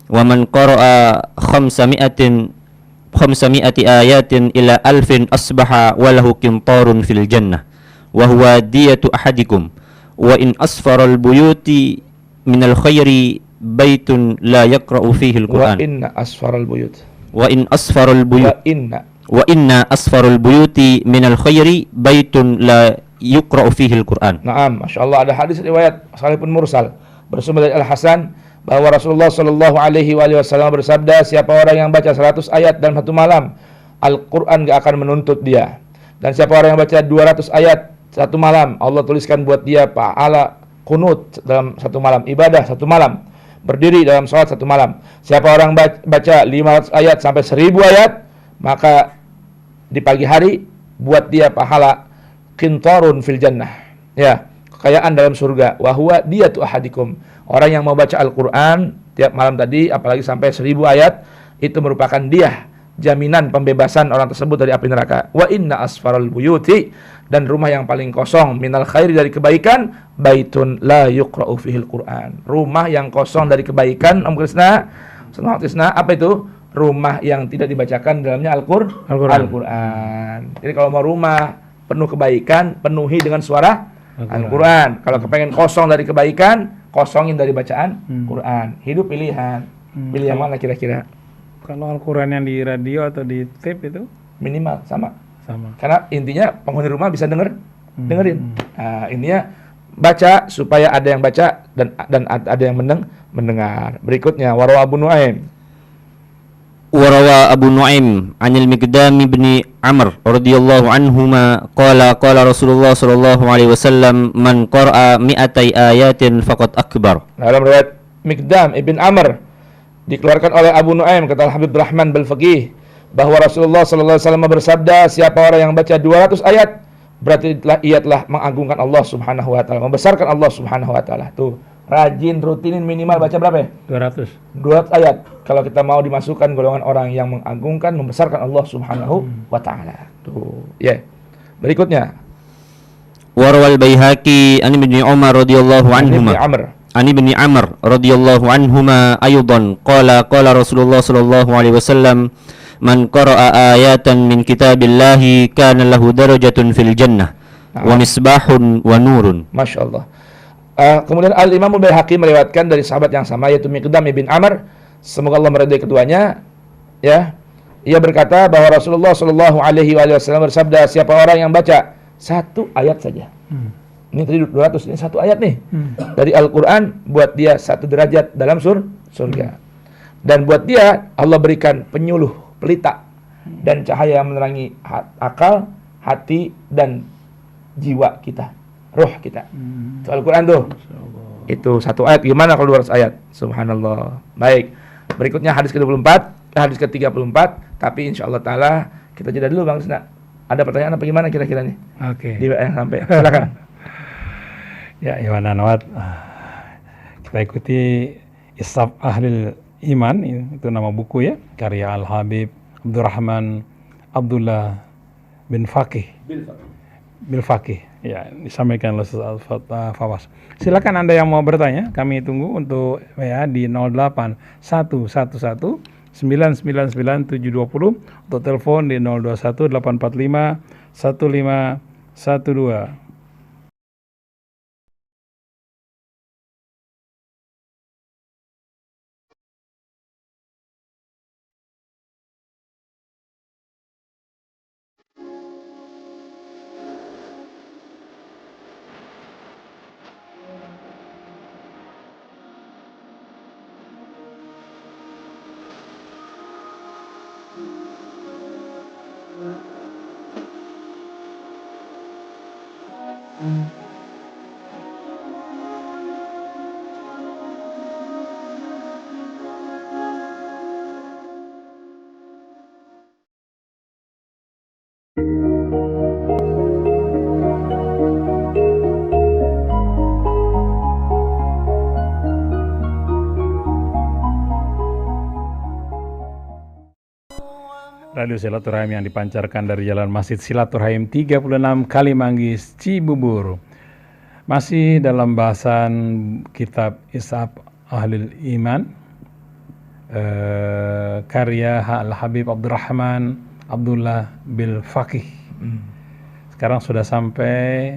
wa man qara'a khamsami'ati ayatin ila alfin asbaha wa lahu qintarun fil jannah wa huwa diyatu ahadikum wa in asfaral buyuti minal khairi baitun la yaqra'u fihi al-Qur'an. Wa inna asfarul buyuti minal khairi baitun la yuqra'u fihi al-Qur'an. Naam, masyaallah, ada hadis riwayat sekalipun mursal bersumber dari Al-Hasan bahwa Rasulullah sallallahu alaihi wasallam bersabda, siapa orang yang baca 100 ayat dalam satu malam, Al-Qur'an enggak akan menuntut dia. Dan siapa orang yang baca 200 ayat satu malam, Allah tuliskan buat dia pahala qunut dalam satu malam, ibadah satu malam, berdiri dalam salat satu malam. Siapa orang baca 500 ayat sampai 1000 ayat, maka di pagi hari buat dia pahala qintarun fil jannah. Ya, kekayaan dalam surga. Wa huwa diyatu ahadikum. Orang yang mau baca Al-Qur'an tiap malam tadi, apalagi sampai 1000 ayat, itu merupakan dia jaminan pembebasan orang tersebut dari api neraka. Wa inna asfaral buyuti, dan rumah yang paling kosong minal khairi dari kebaikan, baitun la yuqra'u fihil Qur'an. Rumah yang kosong dari kebaikan, Om Krisna, apa itu? Rumah yang tidak dibacakan dalamnya Al-Qur'an. Jadi kalau mau rumah penuh kebaikan, penuhi dengan suara Al-Qur'an. Kalau kepengen kosong dari kebaikan, kosongin dari bacaan Qur'an. Hidup pilihan. Pilih yang mana kira-kira? Kalau Al-Quran yang di radio atau di tape itu? Minimal sama. Karena intinya penghuni rumah bisa dengerin. Nah, intinya baca supaya ada yang baca dan ada yang mendengar. Berikutnya warawa Abu Nuaim. Warawa Abu Nuaim anil Miqdam bin Amr radhiyallahu anhuma qala Rasulullah sallallahu alaihi wasallam man qara'a mi'atai ayatin faqad akbar. Dalam riwayat Miqdam ibn Amr dikeluarkan oleh Abu Nuaim, kata Habib Rahman Balfaqih, bahwa Rasulullah sallallahu alaihi wasallam bersabda, siapa orang yang baca 200 ayat, berarti ia telah mengagungkan Allah Subhanahu wa taala, membesarkan Allah Subhanahu wa taala. Tuh, rajin rutinin minimal baca berapa ya? 200 ayat. Kalau kita mau dimasukkan golongan orang yang mengagungkan, membesarkan Allah Subhanahu wa taala. Tuh, ya. Berikutnya. Warwal Baihaqi an Ibnu Umar radhiyallahu anhuma. Ani bin Amr radhiyallahu anhuma aydan qala Rasulullah sallallahu alaihi wasallam man qara'a ayatan min kitabillahi kana lahu darajatun fil jannah wa misbahun wa nurun. Masyaallah. Kemudian Al-Imam Al-Baihaqi meriwayatkan dari sahabat yang sama, yaitu Miqdam bin Amr, semoga Allah meridai keduanya, ya. Ia berkata bahwa Rasulullah sallallahu alaihi wasallam bersabda, siapa orang yang baca satu ayat saja. Ini tadi 200, ini satu ayat nih. Dari Al-Quran, buat dia satu derajat dalam surga. Dan buat dia, Allah berikan penyuluh, pelita, dan cahaya yang menerangi akal, hati, dan jiwa kita. ruh kita. Itu Al-Quran tuh. Itu satu ayat, gimana kalau 200 ayat? Subhanallah. Baik, berikutnya hadis ke-24, hadis ke-34. Tapi insya Allah ta'ala kita jeda dulu Bang Sina. Ada pertanyaan apa gimana kira-kira nih? Oke. Di yang sampai, silakan. Ya, Iwan Anwar, kita ikuti Ishaf Ahlil Iman, itu nama buku ya, karya Al-Habib Abdurrahman Abdullah bin Faqih. Bil Faqih. Ya, disampaikan oleh Ustaz Fawaz. Silakan Anda yang mau bertanya, kami tunggu untuk WA di 08111 999 720, untuk telepon di 021 845 1512. Radio Silaturahim yang dipancarkan dari Jalan Masjid Silaturahim 36 Kalimanggis, Cibubur. Masih dalam bahasan kitab Ishaf Ahlil Iman, karya Al-Habib Abdurrahman Abdullah bil Faqih. Sekarang sudah sampai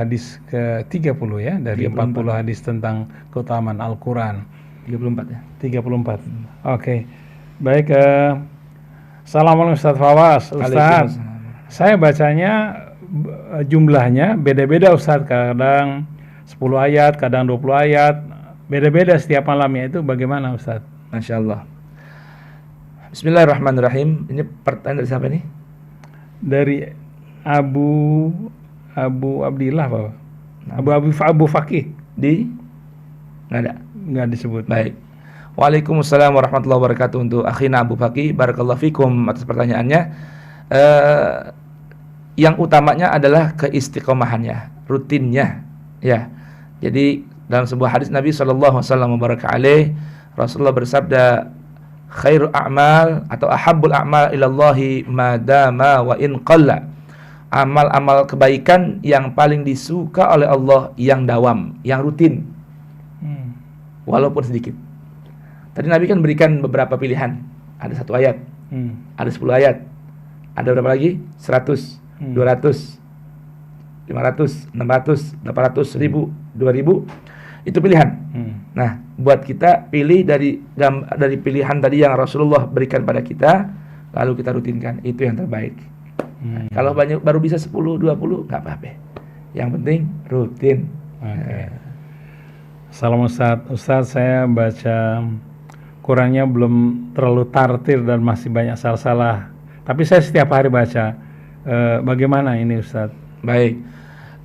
hadis ke-30 ya, dari 40 hadis tentang keutamaan Al-Quran. 34 ya? 34. Oke. Baik, Assalamualaikum Ustaz Fawaz. Ustaz, saya bacanya jumlahnya beda-beda Ustaz, kadang 10 ayat, kadang 20 ayat, beda-beda setiap malamnya, itu bagaimana Ustaz? Masya Allah. Bismillahirrahmanirrahim. Ini pertanyaan dari siapa nih? Dari Abu Abdillah Pak. Abu Faqih. Nggak ada? Nggak disebut. Baik. Waalaikumsalam warahmatullahi wabarakatuh untuk akhina Abu Faqih. Barakallahu fikum atas pertanyaannya. Yang utamanya adalah keistiqomahannya, rutinnya, ya. Jadi dalam sebuah hadis Nabi SAW Rasulullah bersabda, khairu a'mal atau ahabbul a'mal ilallahi madama wa in qalla. Amal-amal kebaikan yang paling disuka oleh Allah yang dawam, yang rutin, walaupun sedikit. Tadi Nabi kan berikan beberapa pilihan. Ada 1 ayat, ada 10 ayat, ada berapa lagi? 100, 200, 500, 600, 800, 1000, 2000. Itu pilihan. Nah, buat kita pilih dari pilihan tadi yang Rasulullah berikan pada kita, lalu kita rutinkan. Itu yang terbaik. Nah, kalau baru bisa 10, 20, nggak apa-apa. Yang penting rutin. Salam Ustaz, saya baca Qurannya belum terlalu tartil dan masih banyak salah-salah. Tapi saya setiap hari baca. Bagaimana ini Ustaz? Baik.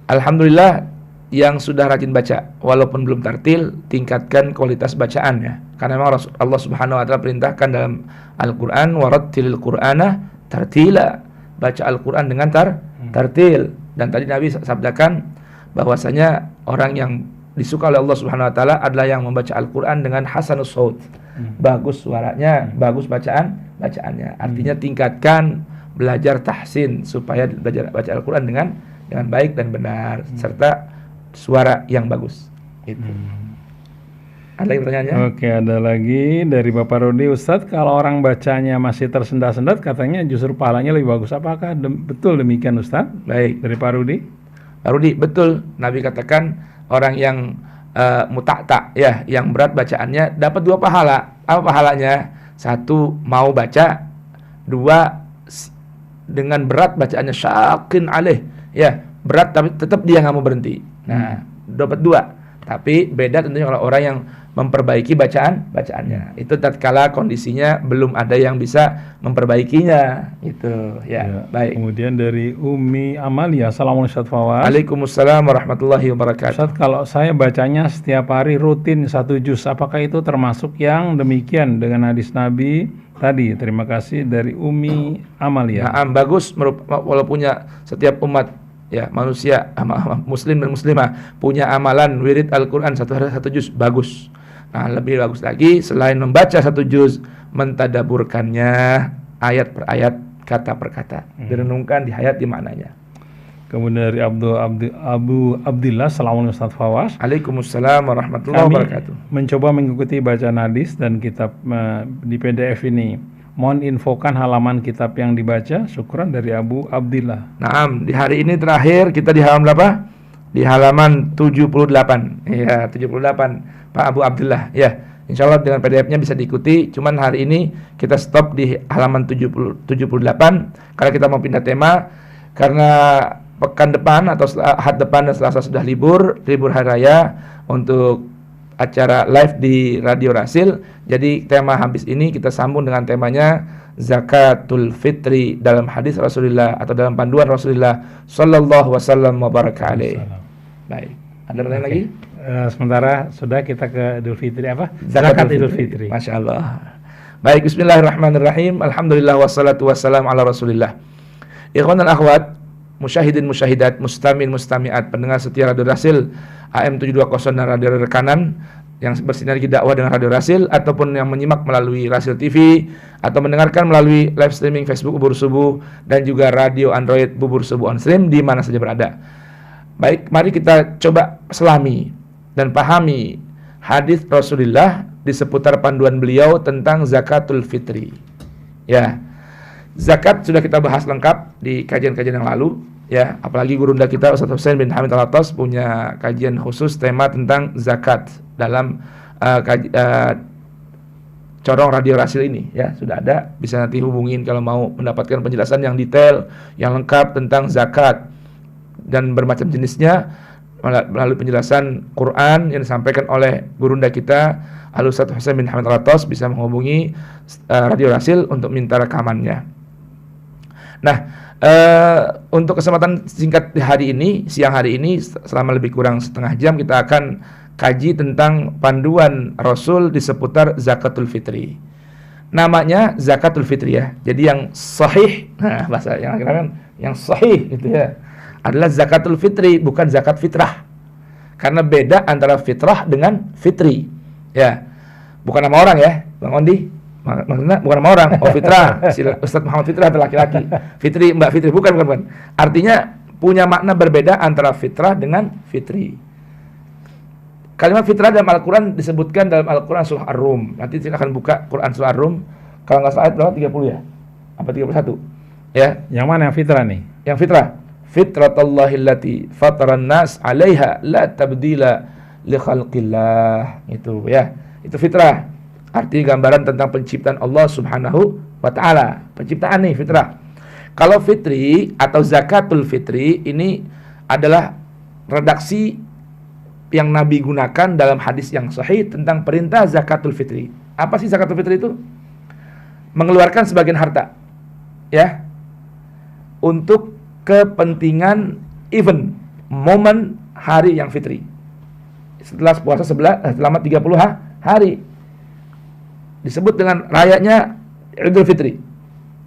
Alhamdulillah yang sudah rajin baca, walaupun belum tartil, tingkatkan kualitas bacaannya. Karena memang Allah Subhanahu wa taala perintahkan dalam Al-Qur'an, warattilil Qur'ana tartila. Baca Al-Qur'an dengan tartil. Dan tadi Nabi sabdakan bahwasanya orang yang disuka oleh Allah Subhanahu wa taala adalah yang membaca Al-Qur'an dengan hasanus saut. Bagus suaranya, bagus bacaannya. Artinya tingkatkan, belajar tahsin supaya belajar baca Al-Qur'an dengan baik dan benar serta suara yang bagus. Itu. Ada lagi pertanyaannya? Oke, ada lagi dari Bapak Rudi. Ustadz, kalau orang bacanya masih tersendat-sendat, katanya justru pahalanya lebih bagus. Apakah betul demikian Ustadz? Baik. Dari Pak Rudi. Pak Rudi, betul. Nabi katakan orang yang muta'ta, ya, yang berat bacaannya dapat 2 pahala. Apa pahalanya? 1, mau baca. 2, dengan berat bacaannya, syakin alaih, ya, berat tapi tetap dia nggak mau berhenti. Nah, dapat 2. Tapi beda tentunya kalau orang yang memperbaiki bacaannya. Itu tatkala kondisinya belum ada yang bisa memperbaikinya. Itu ya. Baik. Kemudian dari Umi Amalia, Assalamualaikum Ustaz Fawaz. Waalaikumsalam warahmatullahi wabarakatuh. Ustaz, kalau saya bacanya setiap hari rutin 1 juz, apakah itu termasuk yang demikian dengan hadis Nabi tadi? Terima kasih dari Umi Amalia. Nah, bagus walaupun setiap umat ya manusia muslim dan muslimah punya amalan wirid Al-Qur'an 1 hari 1 juz, bagus. Nah, lebih bagus lagi selain membaca 1 juz, mentadaburkannya ayat per ayat, kata per kata, direnungkan, dihayati maknanya. Kemudian dari Abu Abdillah, Assalamualaikum Ustaz Fawaz. Waalaikumsalam warahmatullahi wabarakatuh. Mencoba mengikuti bacaan hadis dan kitab di PDF ini. Mohon infokan halaman kitab yang dibaca. Syukran dari Abu Abdillah. Naam, di hari ini terakhir kita di halaman berapa? Di halaman 78. Iya, 78. Pak Abu Abdillah. Ya, insya Allah dengan PDF-nya bisa diikuti. Cuman hari ini kita stop di halaman 78 karena kita mau pindah tema. Karena pekan depan atau Ahad depan dan Selasa sudah libur hari raya untuk acara live di Radio Rasil. Jadi tema habis ini kita sambung dengan temanya Zakatul Fitri dalam hadis Rasulullah atau dalam panduan Rasulullah sallallahu wasallam wa baraka alaih. Baik. Ada pertanyaan lagi? Sementara sudah kita ke Idul Fitri apa? Zakat Idul Fitri. Masya Allah. Baik, bismillahirrahmanirrahim. Alhamdulillah wassalatu wassalam ala Rasulillah. Ikhwan dan akhwat, musyahidin musyahidat, mustamin mustamiat, pendengar setia Radio Rasil AM 720 dan radio rekanan yang bersinergi dakwah dengan Radio Rasil ataupun yang menyimak melalui Rasil TV atau mendengarkan melalui live streaming Facebook Bubur Subuh dan juga radio Android Bubur Subuh on stream di mana saja berada. Baik, mari kita coba selami dan pahami hadis Rasulullah di seputar panduan beliau tentang zakatul fitri. Ya. Zakat sudah kita bahas lengkap di kajian-kajian yang lalu, ya. Apalagi gurunda kita Ustaz Husain bin Hamid Al-Attas punya kajian khusus tema tentang zakat dalam corong Radio Rasil ini, ya. Sudah ada, bisa nanti hubungin kalau mau mendapatkan penjelasan yang detail, yang lengkap tentang zakat dan bermacam jenisnya melalui penjelasan Quran yang disampaikan oleh gurunda kita Al-Ustaz Husain bin Hamid Al-Attas. Bisa menghubungi Radio Rasil untuk minta rekamannya. Nah, untuk kesempatan singkat di hari ini, siang hari ini, selama lebih kurang setengah jam kita akan kaji tentang panduan Rasul di seputar zakatul fitri. Namanya zakatul fitri ya. Jadi yang sahih, nah bahasa yang akhirnya kan yang sahih gitu ya, adalah zakatul fitri, bukan zakat fitrah. Karena beda antara fitrah dengan fitri. Ya. Bukan nama orang ya, Bang Ondi. Maksudnya bukan nama orang. Oh, Fitrah, Ustaz Muhammad Fitrah atau laki-laki. Fitri, Mbak Fitri, bukan. Artinya punya makna berbeda antara fitrah dengan fitri. Kalimat fitrah dalam Al-Quran disebutkan dalam Al-Quran surah Ar-Rum. Nanti silakan buka Quran surah Ar-Rum. Kalau nggak salah ayat berapa? 30 ya? Apa 31? Ya. Yang mana yang fitrah nih? Yang fitrah. Fitratallahi fataran nas 'alaiha la tabdila li khalqillah. Itu ya. Itu fitrah. Arti gambaran tentang penciptaan Allah Subhanahu wa ta'ala. Penciptaan nih fitrah. Kalau fitri atau zakatul fitri ini adalah redaksi yang Nabi gunakan dalam hadis yang sahih tentang perintah zakatul fitri. Apa sih zakatul fitri itu? Mengeluarkan sebagian harta ya untuk kepentingan event momen hari yang fitri. Setelah puasa selama 30 hari. Disebut dengan rayanya Idul Fitri.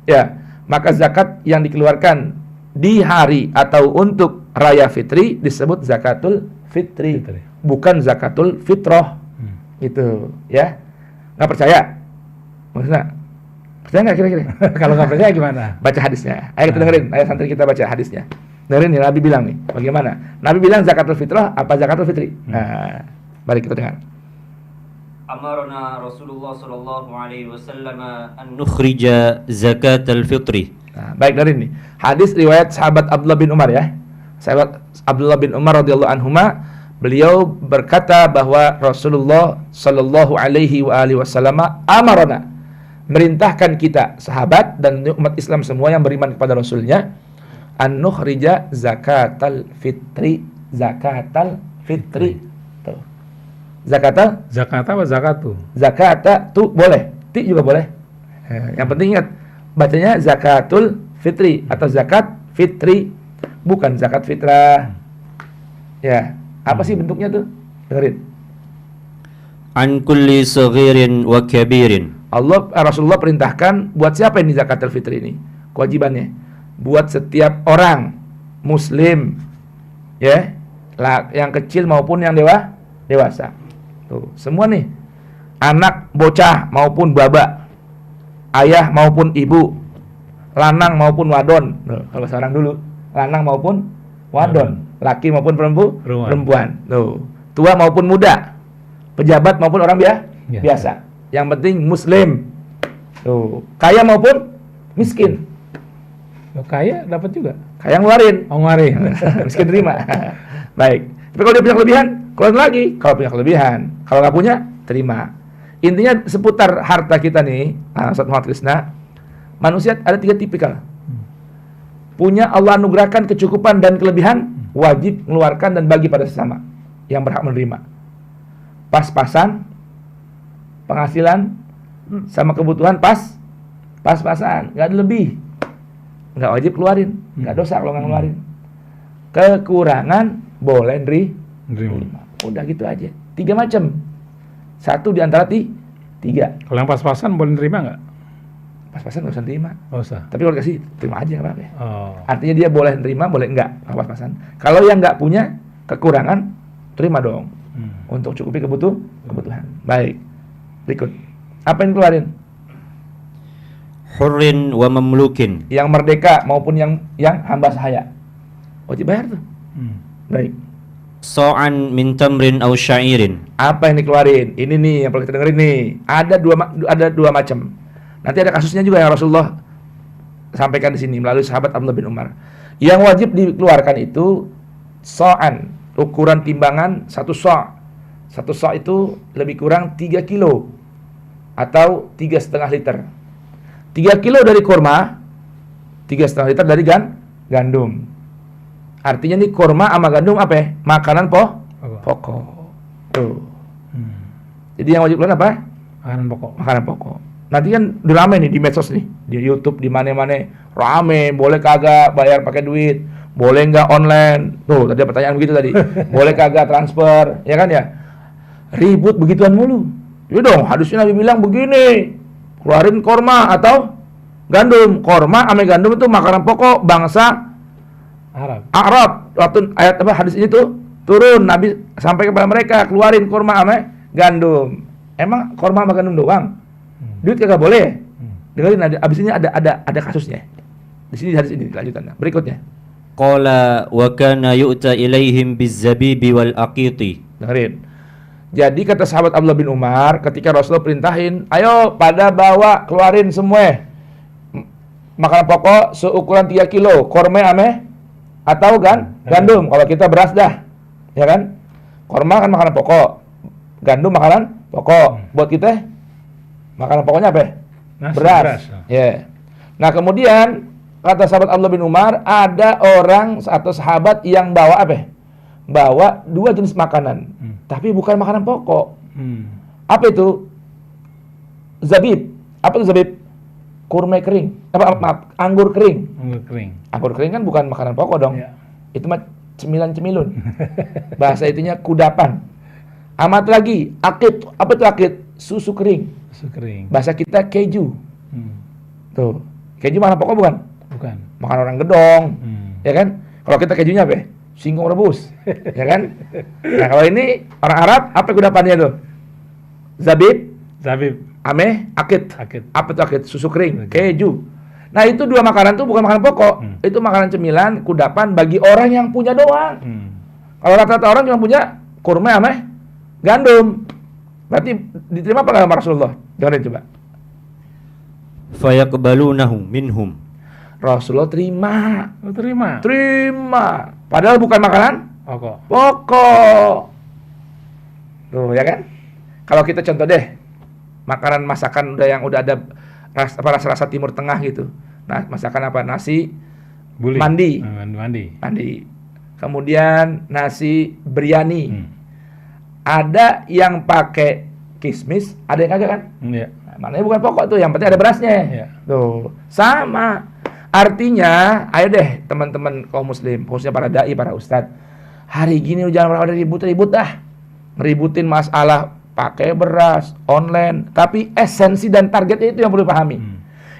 Ya, maka zakat yang dikeluarkan di hari atau untuk raya fitri disebut zakatul fitri. Bukan zakatul fitrah. Gitu, ya. Nggak percaya? Maksudnya percaya nggak kira-kira? Kalau nggak percaya gimana? Baca hadisnya. Ayo kita dengerin. Ayo santri kita baca hadisnya. Dengerin nih, Nabi bilang nih. Bagaimana? Nabi bilang zakatul fitrah apa zakatul fitri? Nah, mari kita dengar. Amarna Rasulullah sallallahu alaihi wasallam an nukhrija zakatal fitri. Nah, baik, dari ini hadis riwayat sahabat Abdullah bin Umar ya. Sahabat Abdullah bin Umar radhiyallahu anhuma, beliau berkata bahwa Rasulullah sallallahu alaihi wasallam amarna, merintahkan kita sahabat dan umat Islam semua yang beriman kepada Rasulnya, an nukhrija zakatal fitri, zakatal fitri. Tuh. Zakata, Zakat apa zakatu? zakata tu boleh, ti juga boleh. Yang penting ingat bacanya zakatul fitri atau zakat fitri, bukan zakat fitrah. Ya, apa sih bentuknya tuh? Dengerin. An kulli saghirin wa kabirin. Rasulullah perintahkan buat siapa ini zakatul fitri ini? Kewajibannya buat setiap orang muslim, ya, yang kecil maupun yang dewasa. Tuh, semua nih, anak bocah maupun baba, ayah maupun ibu, lanang maupun wadon. Tuh, kalau sekarang dulu, lanang maupun wadon, laki maupun perempuan. Tuh, tua maupun muda, pejabat maupun orang biasa. Yang penting muslim. Tuh, kaya maupun miskin. Kaya dapat juga. Kaya ngeluarin, Ngeluarin. miskin terima. Baik. Tapi kalau dia punya kelebihan, keluarin lagi. Kalau punya kelebihan, kalau nggak punya, terima. Intinya seputar harta kita nih, Ustaz Muhammad Krisna, manusia ada 3 tipikal. Punya Allah anugerahkan kecukupan dan kelebihan, wajib mengeluarkan dan bagi pada sesama yang berhak menerima. Pas-pasan, penghasilan sama kebutuhan pas-pasan, nggak ada lebih, nggak wajib keluarin, nggak dosa kalau nggak ngeluarin. Kekurangan boleh nerima. Udah gitu aja. 3 macam. Satu di antara 3. Kalau yang pas-pasan boleh nerima nggak? Pas-pasan nggak usah terima. Nggak usah. Tapi kalau kasih terima aja nggak apa-apa. Oh. Artinya dia boleh nerima, boleh enggak pas-pasan. Kalau yang nggak punya kekurangan, terima dong. Untuk cukupi kebutuhan. Baik. Berikut. Apa yang keluarin? Hurrin wa mamlukin. Yang merdeka maupun yang hamba sahaya. Wajib bayar tuh. Baik. Sa'an min tamrin aw sya'irin. Apa yang dikeluarin? Ini nih yang perlu kita dengerin nih. Ada dua macam. Nanti ada kasusnya juga yang Rasulullah sampaikan di sini melalui sahabat Abdullah bin Umar. Yang wajib dikeluarkan itu sa'an, ukuran timbangan 1 sa'. 1 sa' itu lebih kurang 3 kilo atau 3,5 liter. 3 kilo dari kurma, 3,5 liter dari gandum. Artinya nih kurma sama gandum apa ya? Makanan pokok. Tuh. Jadi yang wajib keluar apa? Makanan pokok. Nanti kan udah rame nih di medsos nih, di YouTube, di mana-mana rame, boleh kagak bayar pakai duit, boleh nggak online. Tuh, tadi ada pertanyaan begitu tadi. Boleh kagak transfer, ya kan ya? Ribut begituan mulu. Ya dong, hadisnya Nabi bilang begini, keluarin korma atau gandum. Korma sama gandum itu makanan pokok bangsa Arab. Waktu ayat apa hadis ini tuh turun, Nabi sampai kepada mereka, keluarin korma sama gandum. Emang korma sama gandum doang? Duit kagak boleh. Dengerin, abis ini ada kasusnya. Di sini hadis ini lanjutannya. Berikutnya. Qala wa kana yu'ta ilaihim bizzabibi wal aqiti. Dengerin. Jadi kata sahabat Abdullah bin Umar, ketika Rasulullah perintahin, ayo pada bawa, keluarin semua makanan pokok seukuran 3 kilo, korma ame atau gandum. Kalau kita beras dah, ya kan? Korma kan makanan pokok, gandum makanan pokok. Buat kita makanan pokoknya apa? Beras. Ya. Nah kemudian kata sahabat Abdullah bin Umar, ada orang atau sahabat yang bawa apa? Bawa 2 jenis makanan, tapi bukan makanan pokok. Apa itu? Zabib. Apa itu zabib? Kurma kering. Maaf, anggur kering. Anggur kering kan bukan makanan pokok dong. Ya. Itu mah cemilan-cemilun. Bahasa itunya kudapan. Amat lagi, akid. Apa itu akid? Susu kering. Bahasa kita keju. Tuh, keju makanan pokok bukan? Bukan. Makan orang gedong. Ya kan? Kalau kita kejunya apa? Singkong rebus, ya kan? Nah kalau ini orang Arab, apa kudapannya tuh? Zabib, ame, akid. Apa itu akid? Susu kering, keju. Nah itu 2 makanan tuh bukan makanan pokok, itu makanan cemilan, kudapan bagi orang yang punya doang. Kalau rata-rata orang cuma punya kurma ame, gandum, berarti diterima apa nggak sama Rasulullah? Jangan coba. Fayaqbalunahu minhum. Rasulullah terima. Padahal bukan makanan pokok. Tuh ya kan? Kalau kita contoh deh, makanan masakan udah ada rasa Timur Tengah gitu. Nah, masakan apa? Nasi mandi. Kemudian nasi biryani. Ada yang pakai kismis, ada yang kagak kan? Iya. Nah, maknanya bukan pokok tuh, yang penting ada berasnya. Iya. Tuh, sama. Artinya, ayo deh teman-teman kaum muslim, khususnya para dai, para ustadz. Hari gini jangan pada ribut-ribut dah. Ngeributin masalah pakai beras, online. Tapi esensi dan targetnya itu yang perlu dipahami.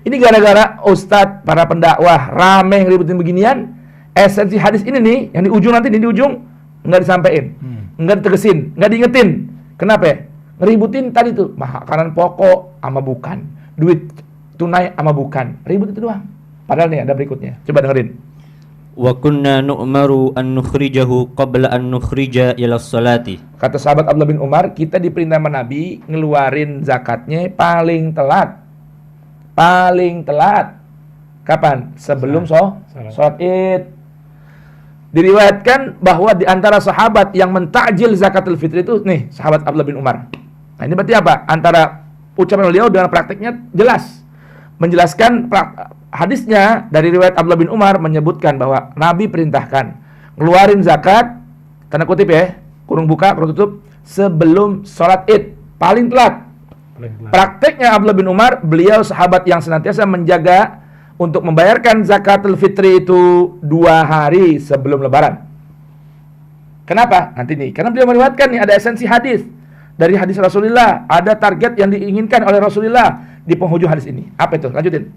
Ini gara-gara ustadz, para pendakwah, rame ngeributin beginian. Esensi hadis ini nih, yang di ujung nanti, di ujung, nggak disampaikan. Nggak ditegesin, nggak diingetin. Kenapa ya? Ngeributin tadi tuh, makanan pokok sama bukan. Duit tunai sama bukan. Ribut itu doang. Padahal nih ada berikutnya. Coba dengerin. Wa kunna nu'maru an nukhrijahu qabla an nukhrija ila sholati. Kata sahabat Abdullah bin Umar, kita diperintah sama Nabi ngeluarin zakatnya paling telat. Paling telat. Kapan? Sebelum sholat Id. Diriwayatkan bahwa di antara sahabat yang mentakjil zakatul fitri itu nih, sahabat Abdullah bin Umar. Nah, ini berarti apa? Antara ucapan beliau dengan prakteknya jelas. Menjelaskan hadisnya dari riwayat Abdullah bin Umar menyebutkan bahwa Nabi perintahkan ngeluarin zakat, tanda kutip ya, kurung buka, kurung tutup, sebelum sholat Id, paling telat. Prakteknya Abdullah bin Umar, beliau sahabat yang senantiasa menjaga untuk membayarkan zakatul fitri itu 2 hari sebelum lebaran. Kenapa? Nanti nih, karena beliau meriwayatkan nih ada esensi hadis. Dari hadis Rasulullah, ada target yang diinginkan oleh Rasulullah di penghujung hadis ini. Apa itu? Lanjutin.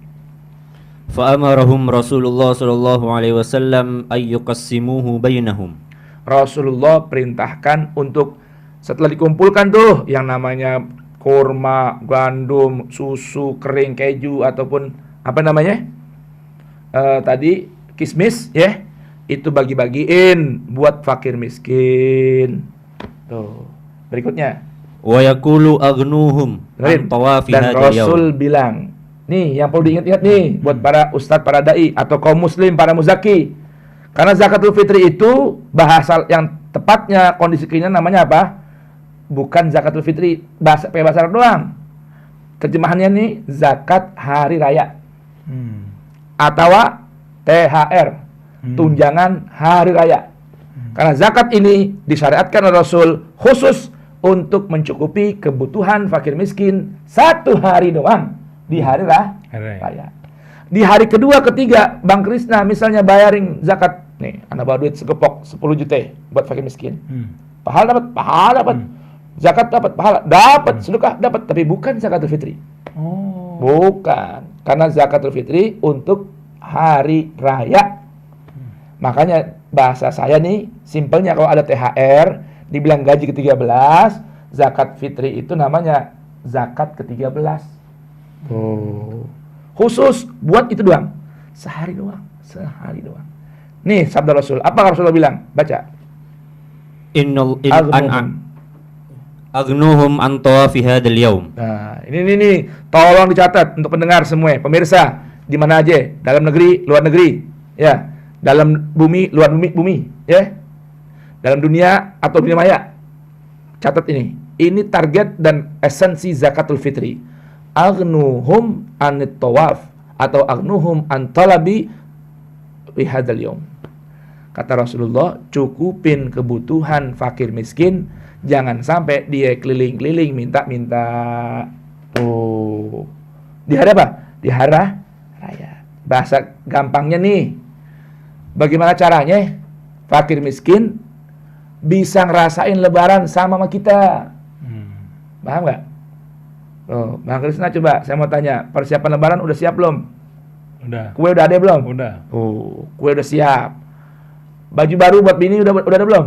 Fa'amarahum Rasulullah sallallahu alaihi wasallam ay yuqassimuhu bainahum. Rasulullah perintahkan untuk setelah dikumpulkan tuh yang namanya kurma, gandum, susu, kering, keju ataupun apa namanya? Tadi kismis ya. Itu bagi-bagiin buat fakir miskin. Tuh. Berikutnya. Wa yaqulu aghnuhum an tawafi dan hadzal Rasul yaum. bilang, nih yang perlu diingat-ingat nih buat para ustadz, para dai atau kaum muslim, para muzaki. Karena zakatul fitri itu bahasa yang tepatnya kondisi kekinian namanya apa? Bukan zakatul fitri bahasa Arab doang. Terjemahannya nih zakat hari raya. Atau THR, tunjangan hari raya. Karena zakat ini disyariatkan oleh Rasul khusus untuk mencukupi kebutuhan fakir miskin 1 hari doang di hari raya. Di hari kedua, ketiga, Bang Krisna misalnya bayarin zakat, nih, anak bawa duit segepok 10 juta buat fakir miskin. Pahala dapat, zakat dapat, pahala dapat, sedekah dapat, tapi bukan zakatul fitri. Bukan, karena zakatul fitri untuk hari raya. Makanya bahasa saya nih, simpelnya kalau ada THR dibilang gaji ke-13, zakat fitri itu namanya zakat ke-13. Khusus buat itu doang. Sehari doang. Nih sabda Rasul. Apa Rasulullah bilang? Baca. Aghnuhum an tawafi hadzal yaum. Nah, ini tolong dicatat untuk pendengar semua, pemirsa, di mana aja, dalam negeri, luar negeri, ya. Dalam bumi, luar bumi, ya. Dalam dunia atau dunia maya. Catat ini. Ini target dan esensi zakatul fitri. Aghnuhum anit tawaf atau aghnuhum an talabi fi hadzal yaum. Kata Rasulullah, cukupin kebutuhan fakir miskin, jangan sampai dia keliling-keliling minta-minta. Di hari apa? Di hari raya. Bahasa gampangnya nih. Bagaimana caranya fakir miskin bisa ngerasain lebaran sama kita? Paham nggak? Bang Krisna coba, saya mau tanya, persiapan lebaran udah siap belum? Udah. Kue udah ada belum? Udah. Kue udah siap. Baju baru buat bini udah ada belum?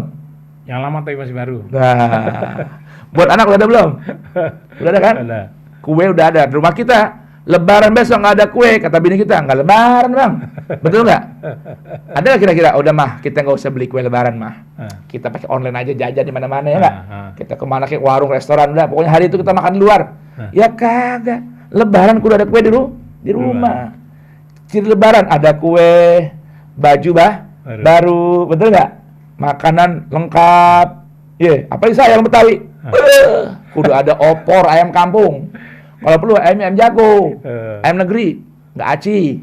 Yang lama tapi masih baru. Nah, buat anak udah ada belum? Udah ada kan? Ada. Kue udah ada. Di rumah kita, lebaran besok nggak ada kue, kata bini kita, nggak lebaran bang. Betul nggak? Ada nggak kira-kira? Udah mah, kita nggak usah beli kue lebaran mah. Kita pakai online aja, jajan di mana-mana ya nggak? Kita kemana ke warung, restoran, udah. Pokoknya hari itu kita makan di luar. Ya kagak. Lebaran kudu ada kue di rumah. Ciri lebaran ada kue, baju baru, betul nggak? Makanan lengkap. Apalagi saya yang Betawi. Kudu ada opor, ayam kampung. Kalau perlu ayam jago, ayam negeri, nggak aci,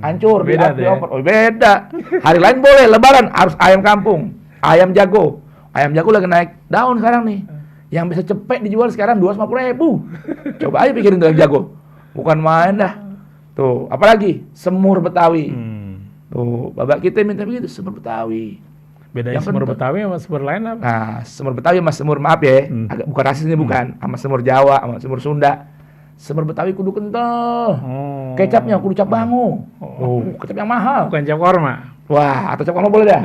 hancur. Beda deh. Beda. Hari lain boleh, lebaran harus ayam kampung, ayam jago. Ayam jago lagi naik daun sekarang nih. Yang bisa cepet dijual sekarang 250.000. Coba aja pikirin tuh yang jago. Bukan main dah. Tuh, apalagi semur Betawi. Tuh, babak kita minta begitu, semur Betawi. Bedanya Yang semur kental. Betawi sama semur lain apa? Nah, semur Betawi sama semur, maaf ya, agak bukan rasis ini bukan, sama semur Jawa, sama semur Sunda. Semur Betawi kudu kental. Oh. Kecapnya kudu cap bango. Oh, kecap yang mahal. Bukan cap korma. Wah, atau cap korma boleh dah.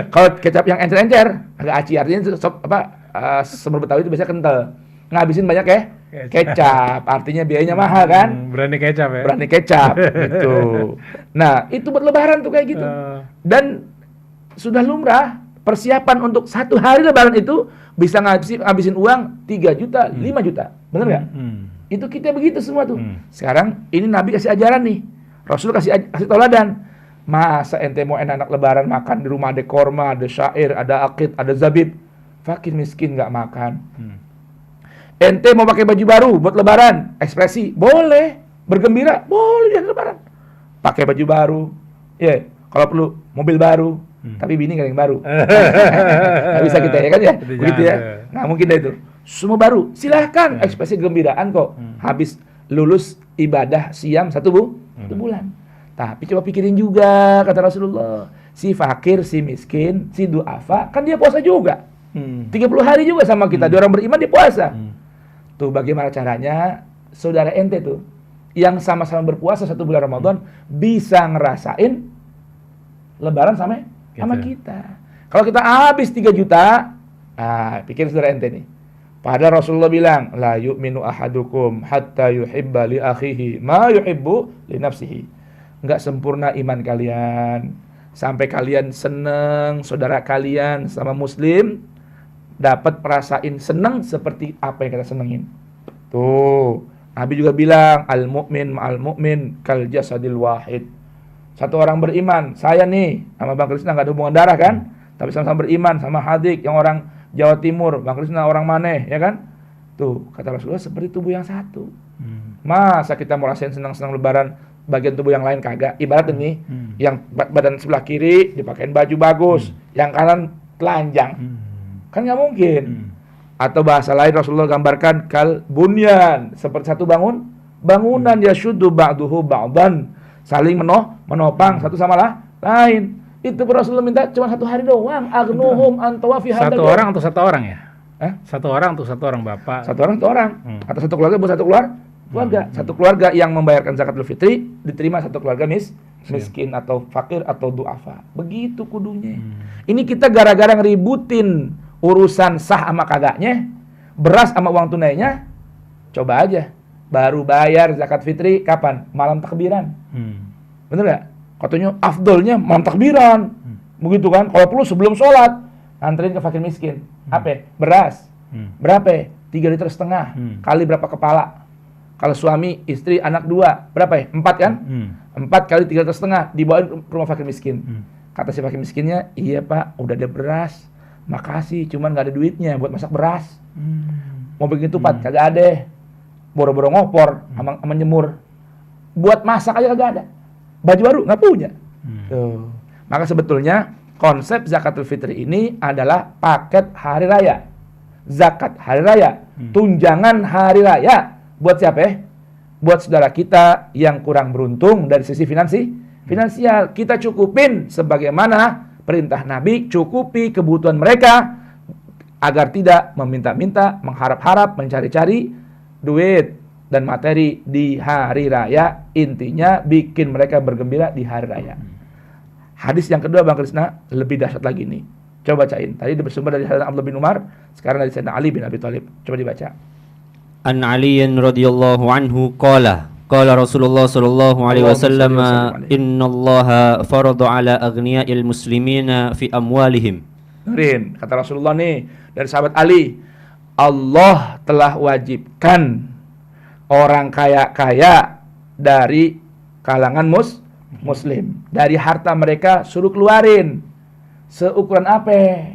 Kalau kecap yang encer-encer, agak aci, artinya semur Betawi itu biasanya kental. Ngabisin banyak ya. Kecap, artinya biayanya mahal kan? Berani kecap ya. Berani kecap gitu. Nah, itu buat lebaran tuh kayak gitu. Dan sudah lumrah persiapan untuk 1 hari lebaran itu bisa ngabisin uang 3 juta, 5 juta. Bener nggak? Itu kita begitu semua tuh. Sekarang ini Nabi kasih ajaran nih. Rasul kasih tauladan. Masa ente mau enak-enak lebaran makan di rumah ada korma, ada syair, ada akid, ada zabib. Fakir miskin nggak makan. Ente mau pakai baju baru buat lebaran, ekspresi, boleh. Bergembira, boleh di lebaran. Pakai baju baru. Ya, kalau perlu mobil baru. Tapi bini kan yang baru. Nggak bisa kita ya kan ya? Itu Begitu jangan, ya? Nggak mungkin dah itu. Semua baru. Silahkan ekspresi gembiraan kok. Habis lulus ibadah siam 1 bulan. Tapi coba pikirin juga, kata Rasulullah. Si fakir, si miskin, si du'afa, kan dia puasa juga. 30 hari juga sama kita. Dia orang beriman, dia puasa. Tuh bagaimana caranya saudara ente tuh yang sama-sama berpuasa 1 bulan Ramadan bisa ngerasain lebaran sama kita. Kalau kita habis 3 juta, pikir saudara ente nih. Padahal Rasulullah bilang, la yu'minu ahadukum hatta yuhibba li akhihi ma yuhibbu li nafsihi. Enggak sempurna iman kalian sampai kalian seneng saudara kalian sama muslim dapat merasain seneng seperti apa yang kita senengin. Tuh, Nabi juga bilang, al-mu'min ma'al mu'min kal jasadil wahid. Satu orang beriman, saya nih sama Bang Krisna nggak ada hubungan darah kan, tapi sama-sama beriman sama Hadik yang orang Jawa Timur, Bang Krisna orang Maneh, ya kan? Tuh, kata Rasulullah seperti tubuh yang satu. Masa kita mau rasain senang-senang lebaran bagian tubuh yang lain kagak? Ibarat ini, yang badan sebelah kiri dipakein baju bagus, yang kanan telanjang. Kan nggak mungkin. Atau bahasa lain Rasulullah gambarkan kal bunyan, seperti satu bangunan yashuddu ba'duhu ba'dan, saling menopang satu sama lain. Itu Rasulullah minta cuma 1 hari doang. Agnuhum antawafi hadal. 1 orang atau 1 orang ya? 1 orang untuk 1 orang bapak. 1 orang 1 orang. Atau 1 keluarga buat 1 keluarga. 1 keluarga yang membayarkan zakatul fitri diterima 1 keluarga miskin atau fakir atau du'afa. Begitu kudunya. Ini kita gara-gara ngeributin urusan sah sama kagaknya, beras sama uang tunainya. Coba aja. Baru bayar zakat fitri kapan? Malam takbiran. Bener gak? Katanya afdolnya malam takbiran. Begitu kan? Kalau perlu sebelum sholat anterin ke fakir miskin. Apa? Beras. Berapa? 3,5 liter. Kali berapa kepala? Kalau suami, istri, anak 2, berapa ya? 4 kan? 4 kali 3,5 liter dibawain ke rumah fakir miskin. Kata si fakir miskinnya, iya pak, udah ada beras. Makasih, cuman gak ada duitnya buat masak beras. Mau bikin tupat, kagak ada. Boro-boro ngopor sama nyemur. Buat masak aja kagak ada. Baju baru nggak punya. Tuh. Maka sebetulnya konsep zakatul fitri ini adalah paket hari raya. Zakat hari raya, tunjangan hari raya. Buat siapa ya? Buat saudara kita yang kurang beruntung dari sisi finansial. Kita cukupin sebagaimana perintah Nabi, cukupi kebutuhan mereka agar tidak meminta-minta, mengharap-harap, mencari-cari duit dan materi di hari raya. Intinya bikin mereka bergembira di hari raya. Hadis yang kedua Bang Krisna lebih dahsyat lagi nih. Coba bacain. Tadi bersumber dari Sayyidina Abdullah bin Umar, sekarang dari Sayyidina Ali bin Abi Thalib. Coba dibaca. An Aliyin radhiyallahu anhu qala Rasulullah sallallahu alaihi wasallam, innallaha farada ala aghniya'il muslimina fi amwalihim. Dengerin, kata Rasulullah nih dari sahabat Ali, Allah telah wajibkan orang kaya-kaya dari kalangan muslim. Dari harta mereka suruh keluarin. Seukuran apa?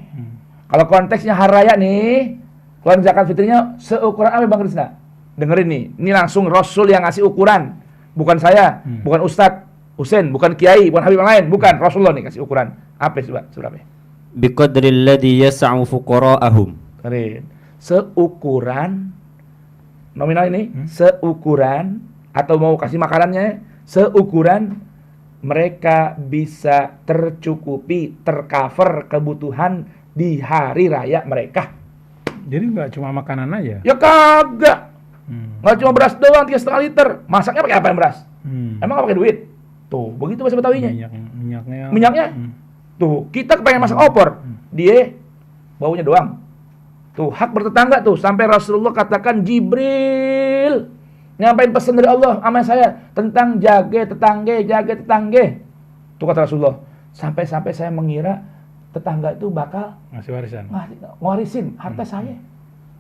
Kalau konteksnya hari raya nih, keluarin zakat fitrinya seukuran apa Bang Krisna? Dengerin nih, ini langsung Rasul yang ngasih ukuran. Bukan saya, bukan Ustadz Husain, bukan Kiai, bukan Habib yang lain. Bukan, Rasulullah nih kasih ukuran. Apa seberapa? Biqadri alladhi yas'u fuqara'ahum. Dengerin. seukuran nominal ini, seukuran atau mau kasih makanannya seukuran mereka bisa tercukupi, tercover kebutuhan di hari raya mereka. Jadi nggak cuma makanan aja? Ya kagak. Nggak cuma beras doang 3,5 liter. Masaknya pakai apa yang beras? Emang nggak pakai duit? Tuh, begitu bahasa Betawinya. Minyaknya. Tuh, kita pengen masak opor. Dia baunya doang. Tuh, hak bertetangga tuh. Sampai Rasulullah katakan, Jibril nyampain pesan dari Allah sama saya tentang jaga tetangga. Tuh kata Rasulullah. Sampai-sampai saya mengira tetangga itu bakal ngasih warisin harta saya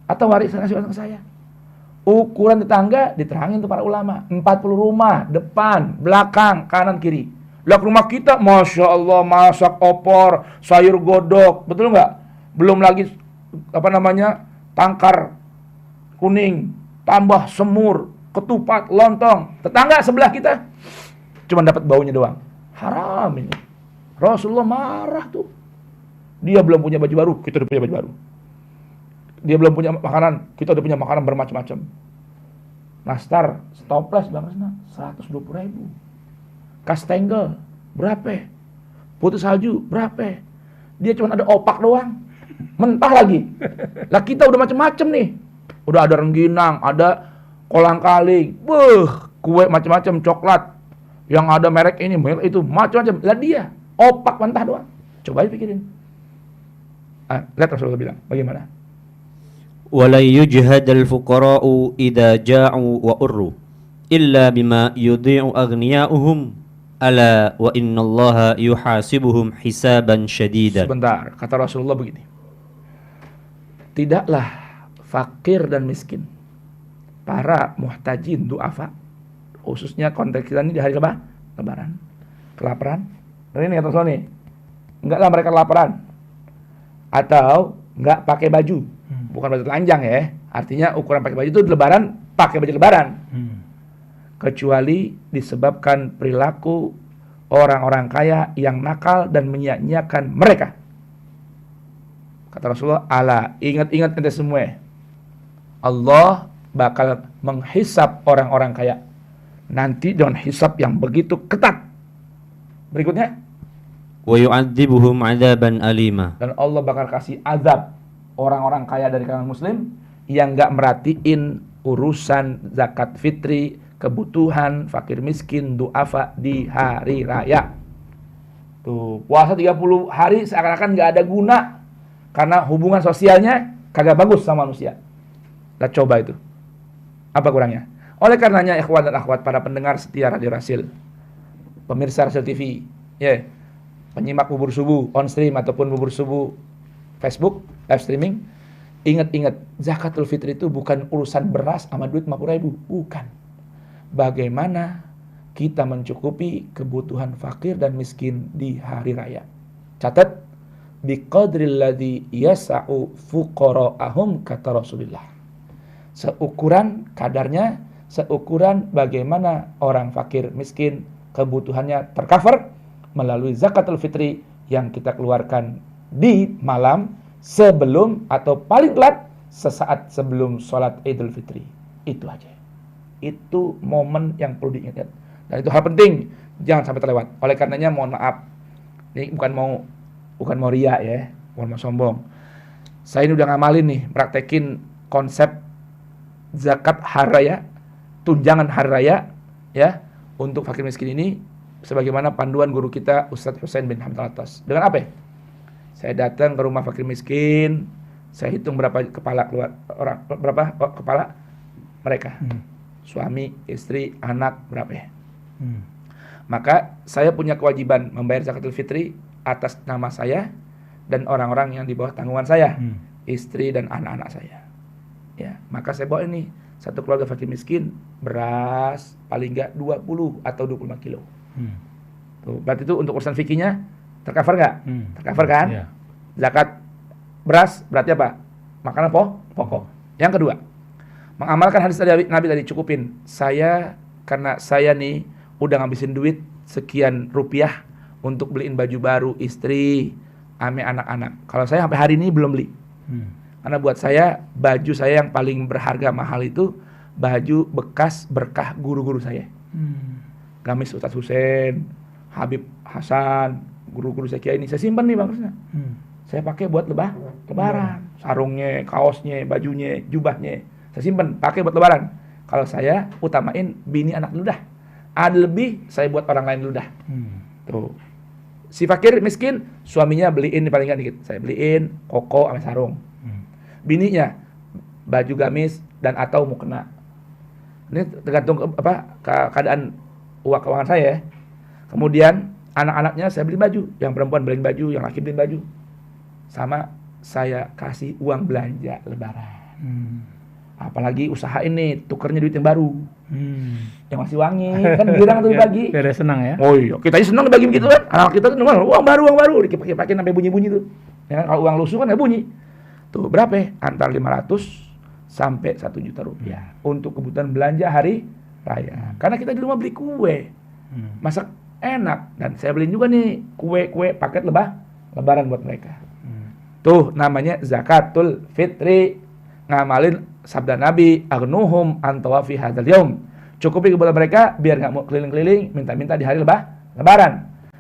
atau warisan ke saya. Ukuran tetangga diterangin tuh para ulama, 40 rumah, depan, belakang, kanan, kiri. Lah rumah kita, Masya Allah, masak opor, sayur godok, betul nggak? Belum lagi tangkar kuning, tambah semur, ketupat, lontong. Tetangga sebelah kita cuma dapat baunya doang. Haram ini. Rasulullah marah tuh. Dia belum punya baju baru, kita udah punya baju baru. Dia belum punya makanan, kita udah punya makanan bermacam-macam. Nastar, stoples, Bang Resna, 120.000. Kastengel, berapa? Putih salju, berapa? Dia cuma ada opak doang. Mentah lagi. Lah kita udah macam-macam nih. Udah ada rengginang, ada kolang-kaling, kue macam-macam, coklat. Yang ada merek ini, merek itu, macam-macam. Lah dia, opak mentah doang. Coba aja pikirin. Lihat Rasulullah bilang, bagaimana? وَلَا يُجْهَدَ الْفُقَرَاءُ إِذَا جَاعُوا وَأُرُّوا إِلَّا بِمَا يُضِيعُ أَغْنِيَاؤُهُمْ أَلَا وَإِنَّ اللَّهَ يُحَاسِبُهُمْ حِسَابًا شَدِيدًا. Sebentar, kata Rasulullah begini. Tidaklah fakir dan miskin, para muhtajin, du'afa, khususnya konteks kita ini di hari Lebaran, kelaparan. Dan ini kata Rasulullah nih, enggaklah mereka kelaparan atau enggak pakai baju. Bukan baju telanjang ya. Artinya ukuran pakai baju itu lebaran, pakai baju lebaran. Kecuali disebabkan perilaku orang-orang kaya yang nakal dan menyia-nyiakan mereka. Kata Rasulullah, ala, ingat-ingat ente semua. Allah bakal menghisap orang-orang kaya. Nanti dengan hisap yang begitu ketat. Berikutnya. وَيُعَذِّبُهُمْ عَذَابًا أَلِيمًا. Dan Allah bakal kasih azab orang-orang kaya dari kalangan muslim yang gak merhatiin urusan zakat fitri, kebutuhan fakir miskin, du'afa di hari raya. Tuh, puasa 30 hari seakan-akan gak ada guna karena hubungan sosialnya kagak bagus sama manusia. Kita coba itu. Apa kurangnya? Oleh karenanya ikhwan dan akhwat, para pendengar setia Radio Rasil, pemirsa Rasil TV, penyimak bubur subuh on stream ataupun bubur subuh Facebook live streaming, ingat-ingat, zakatul fitri itu bukan urusan beras sama duit 50.000, bukan. Bagaimana kita mencukupi kebutuhan fakir dan miskin di hari raya. Catat, biqadril ladzi yas'u fuqara'ahum, kata Rasulullah. Seukuran kadarnya, seukuran bagaimana orang fakir miskin kebutuhannya tercover melalui zakatul fitri yang kita keluarkan di malam sebelum atau paling telat sesaat sebelum sholat Idul Fitri. Itu aja. Itu momen yang perlu diingat. Dan itu hal penting, jangan sampai terlewat. Oleh karenanya mohon maaf, ini bukan mau riya ya, bukan mau sombong. Saya ini udah ngamalin nih, praktekin konsep zakat hari raya, tunjangan hari raya ya, untuk fakir miskin ini sebagaimana panduan guru kita Ustadz Husain bin Hamid Al-Attas. Dengan apa? Saya datang ke rumah fakir miskin, saya hitung berapa kepala kepala mereka. Suami, istri, anak, berapa ya? Maka saya punya kewajiban membayar zakatul fitri atas nama saya dan orang-orang yang di bawah tanggungan saya, istri dan anak-anak saya. Ya, maka saya bawa ini satu keluarga fakir miskin beras paling enggak 20 atau 25 kilo. Tuh, berarti itu untuk urusan fikihnya tercover nggak? Tercover kan? Yeah. Zakat beras berarti apa? Makanan pokok. Yang kedua, mengamalkan hadis Nabi tadi, cukupin. Saya, karena saya nih udah ngabisin duit sekian rupiah untuk beliin baju baru istri, ame anak-anak. Kalau saya sampai hari ini belum beli. Karena buat saya, baju saya yang paling berharga mahal itu baju bekas berkah guru-guru saya. Gamis Ustadz Husain, Habib Hasan, guru-guru saya ini saya simpan nih Bang Krisna. Saya pakai buat lebaran. Sarungnya, kaosnya, bajunya, jubahnya. Saya simpan, pakai buat lebaran. Kalau saya utamain bini anak dulu dah. Ada lebih, saya buat orang lain dulu dah. Tuh. Si fakir miskin, suaminya beliin paling nggak dikit. Saya beliin koko sama sarung. Bininya baju gamis dan atau mukena. Ini tergantung keadaan uang keuangan saya. Kemudian anak-anaknya saya beli baju, yang perempuan beliin baju, yang laki beliin baju. Sama saya kasih uang belanja lebaran. Apalagi usaha ini tukernya duit yang baru. Yang masih wangi, kan girang tuh dibagi. Biar senang ya. Oh iya, kita aja senang dibagi begitu kan. Anak kita tuh uang baru, dipakai sampai bunyi-bunyi tuh. Ya, kalau uang lusuh kan nggak bunyi. Tuh berapa ya? Antara 500 sampai 1 juta rupiah untuk kebutuhan belanja hari raya. Karena kita di rumah beli kue, masak enak, dan saya beliin juga nih kue paket lebaran buat mereka. Tuh namanya zakatul fitri, ngamalin sabda Nabi, agnuhum antawafi hadzal yaum. Cukupi kebutuhan mereka biar nggak mau keliling-keliling minta-minta di hari lebaran.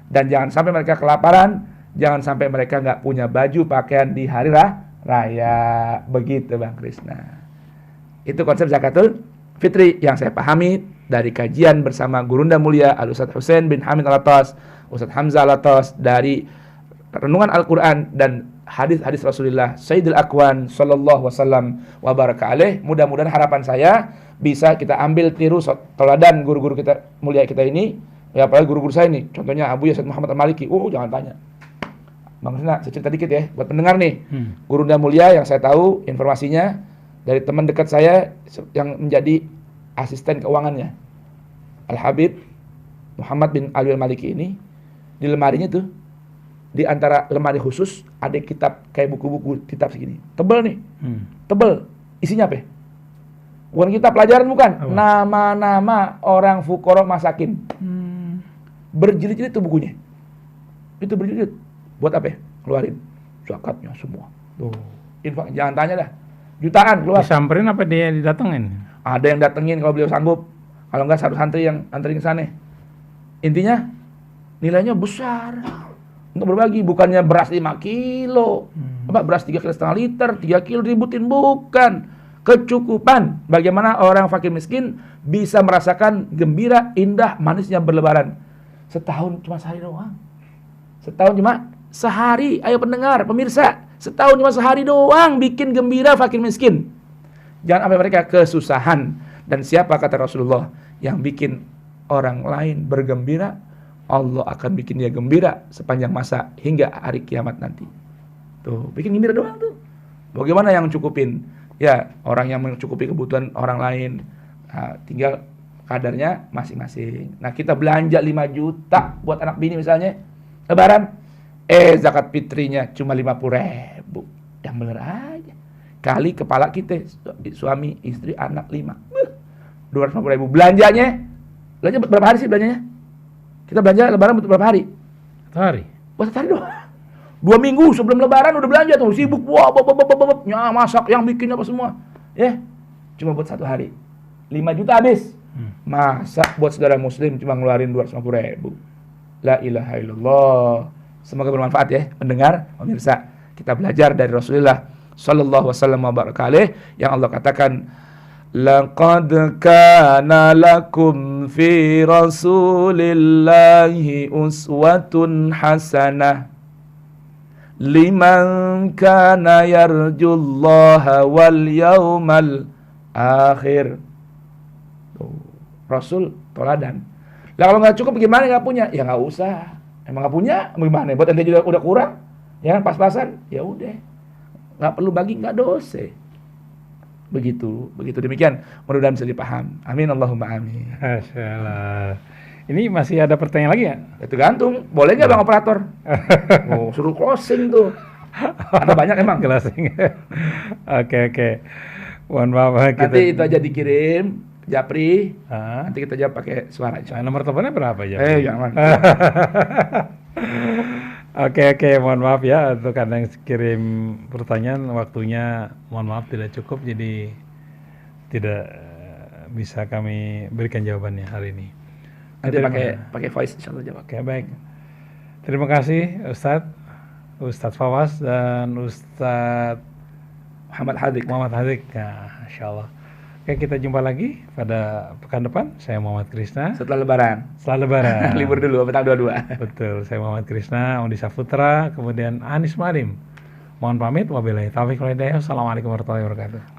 Dan jangan sampai mereka kelaparan, jangan sampai mereka nggak punya baju pakaian di hari raya. Begitu Bang Krisna. Itu konsep zakatul fitri yang saya pahami dari kajian bersama Gurunda Mulia Al-Ustadz Husain bin Hamid Al-Atas, Ustadz Hamzah Al-Atas, dari renungan Al-Quran dan hadis-hadis Rasulullah Sayyidil Akwan sallallahu wasallam wa baraka alaih. Mudah-mudahan harapan saya bisa kita ambil tiru teladan guru-guru kita mulia kita ini. Ya apalagi guru-guru saya ini, contohnya Abu Yasid Muhammad Al-Maliki. Jangan tanya. Bang Krisna, saya cerita dikit ya buat pendengar nih. Gurunda Mulia yang saya tahu informasinya dari teman dekat saya yang menjadi asisten keuangannya, Al-Habib Muhammad bin Ali Al-Maliki ini, di lemarinya tuh, di antara lemari khusus ada kitab kayak buku-buku kitab segini, tebel nih, tebel. Isinya apa? Bukan kitab pelajaran, bukan. Nama-nama orang fuqara masakin. Berjilid-jilid tuh bukunya. Itu berjilid. Buat apa? Keluarin zakatnya semua. Tuh, infak jangan tanya dah. Jutaan keluar. Disamperin apa dia didatengin? Ada yang datengin kalau beliau sanggup. Kalau enggak satu santri yang anterin ke sana. Intinya nilainya besar. Untuk berbagi, bukannya beras 5 kilo. Beras 3,5 liter, 3 kilo ributin, bukan. Kecukupan. Bagaimana orang fakir miskin bisa merasakan gembira, indah, manisnya berlebaran. Setahun cuma sehari doang. Setahun cuma sehari. Ayo pendengar, pemirsa. Setahun cuma sehari doang bikin gembira fakir miskin. Jangan sampai mereka kesusahan. Dan siapa kata Rasulullah yang bikin orang lain bergembira, Allah akan bikin dia gembira sepanjang masa hingga hari kiamat nanti. Tuh, bikin gembira doang tuh. Bagaimana yang cukupin? Ya, orang yang mencukupi kebutuhan orang lain. Nah, tinggal kadarnya masing-masing. Nah, kita belanja 5 juta buat anak bini misalnya, lebaran. Zakat fitrinya cuma 50.000. Yang bener aja. Kali kepala kita, suami, istri, anak 5. 250.000. Belanja berapa hari sih belanjanya? Kita belanja lebaran berapa hari? 1 hari. Buat 1 hari doang. 2 minggu sebelum lebaran udah belanja tuh, sibuk. Masak, yang bikin apa semua. Ya, cuma buat 1 hari. 5 juta habis. Masa buat saudara muslim cuma ngeluarin 250.000. La ilaha illallah. Semoga bermanfaat ya, mendengar, pemirsa. Kita belajar dari Rasulullah sallallahu wasallam wa baraka alaih yang Allah katakan, laqad kana lakum fi rasulillahi uswatun hasanah liman kana yarjullaha wal yawmal akhir. Rasul teladan. Lah kalau nggak cukup gimana, nggak punya? Ya nggak usah. Emang nggak punya, gimana? Buat ente juga udah kurang, ya pas-pasan, ya udah, nggak perlu bagi, nggak dosa. Begitu demikian. Mudah-mudahan bisa dipaham. Amin Allahumma amin. Masyaallah. Ini masih ada pertanyaan lagi ya? Ya tergantung. Boleh nggak Bang Operator? Suruh closing tuh. Ada banyak emang. Closing. Oke. Mohon maaf kita. Nanti itu aja dikirim. Japri, nanti kita jawab pakai suara. Nomor teleponnya berapa ya? Jangan. Oke, mohon maaf ya untuk kadang kirim pertanyaan waktunya mohon maaf tidak cukup jadi tidak bisa kami berikan jawabannya hari ini. Nanti pakai voice insyaallah jawab. Oke, baik. Terima kasih Ustadz Fawas dan Ustadz Muhammad Hadik. Nah, insyaallah. Oke, kita jumpa lagi pada pekan depan. Saya Muhammad Krisna. Setelah Lebaran. Libur dulu, petang 22. Betul, saya Muhammad Krisna, Ondi Saputra, kemudian Anis Malim. Mohon pamit, wabillahi taufiq wal hidayah. Assalamualaikum warahmatullahi wabarakatuh.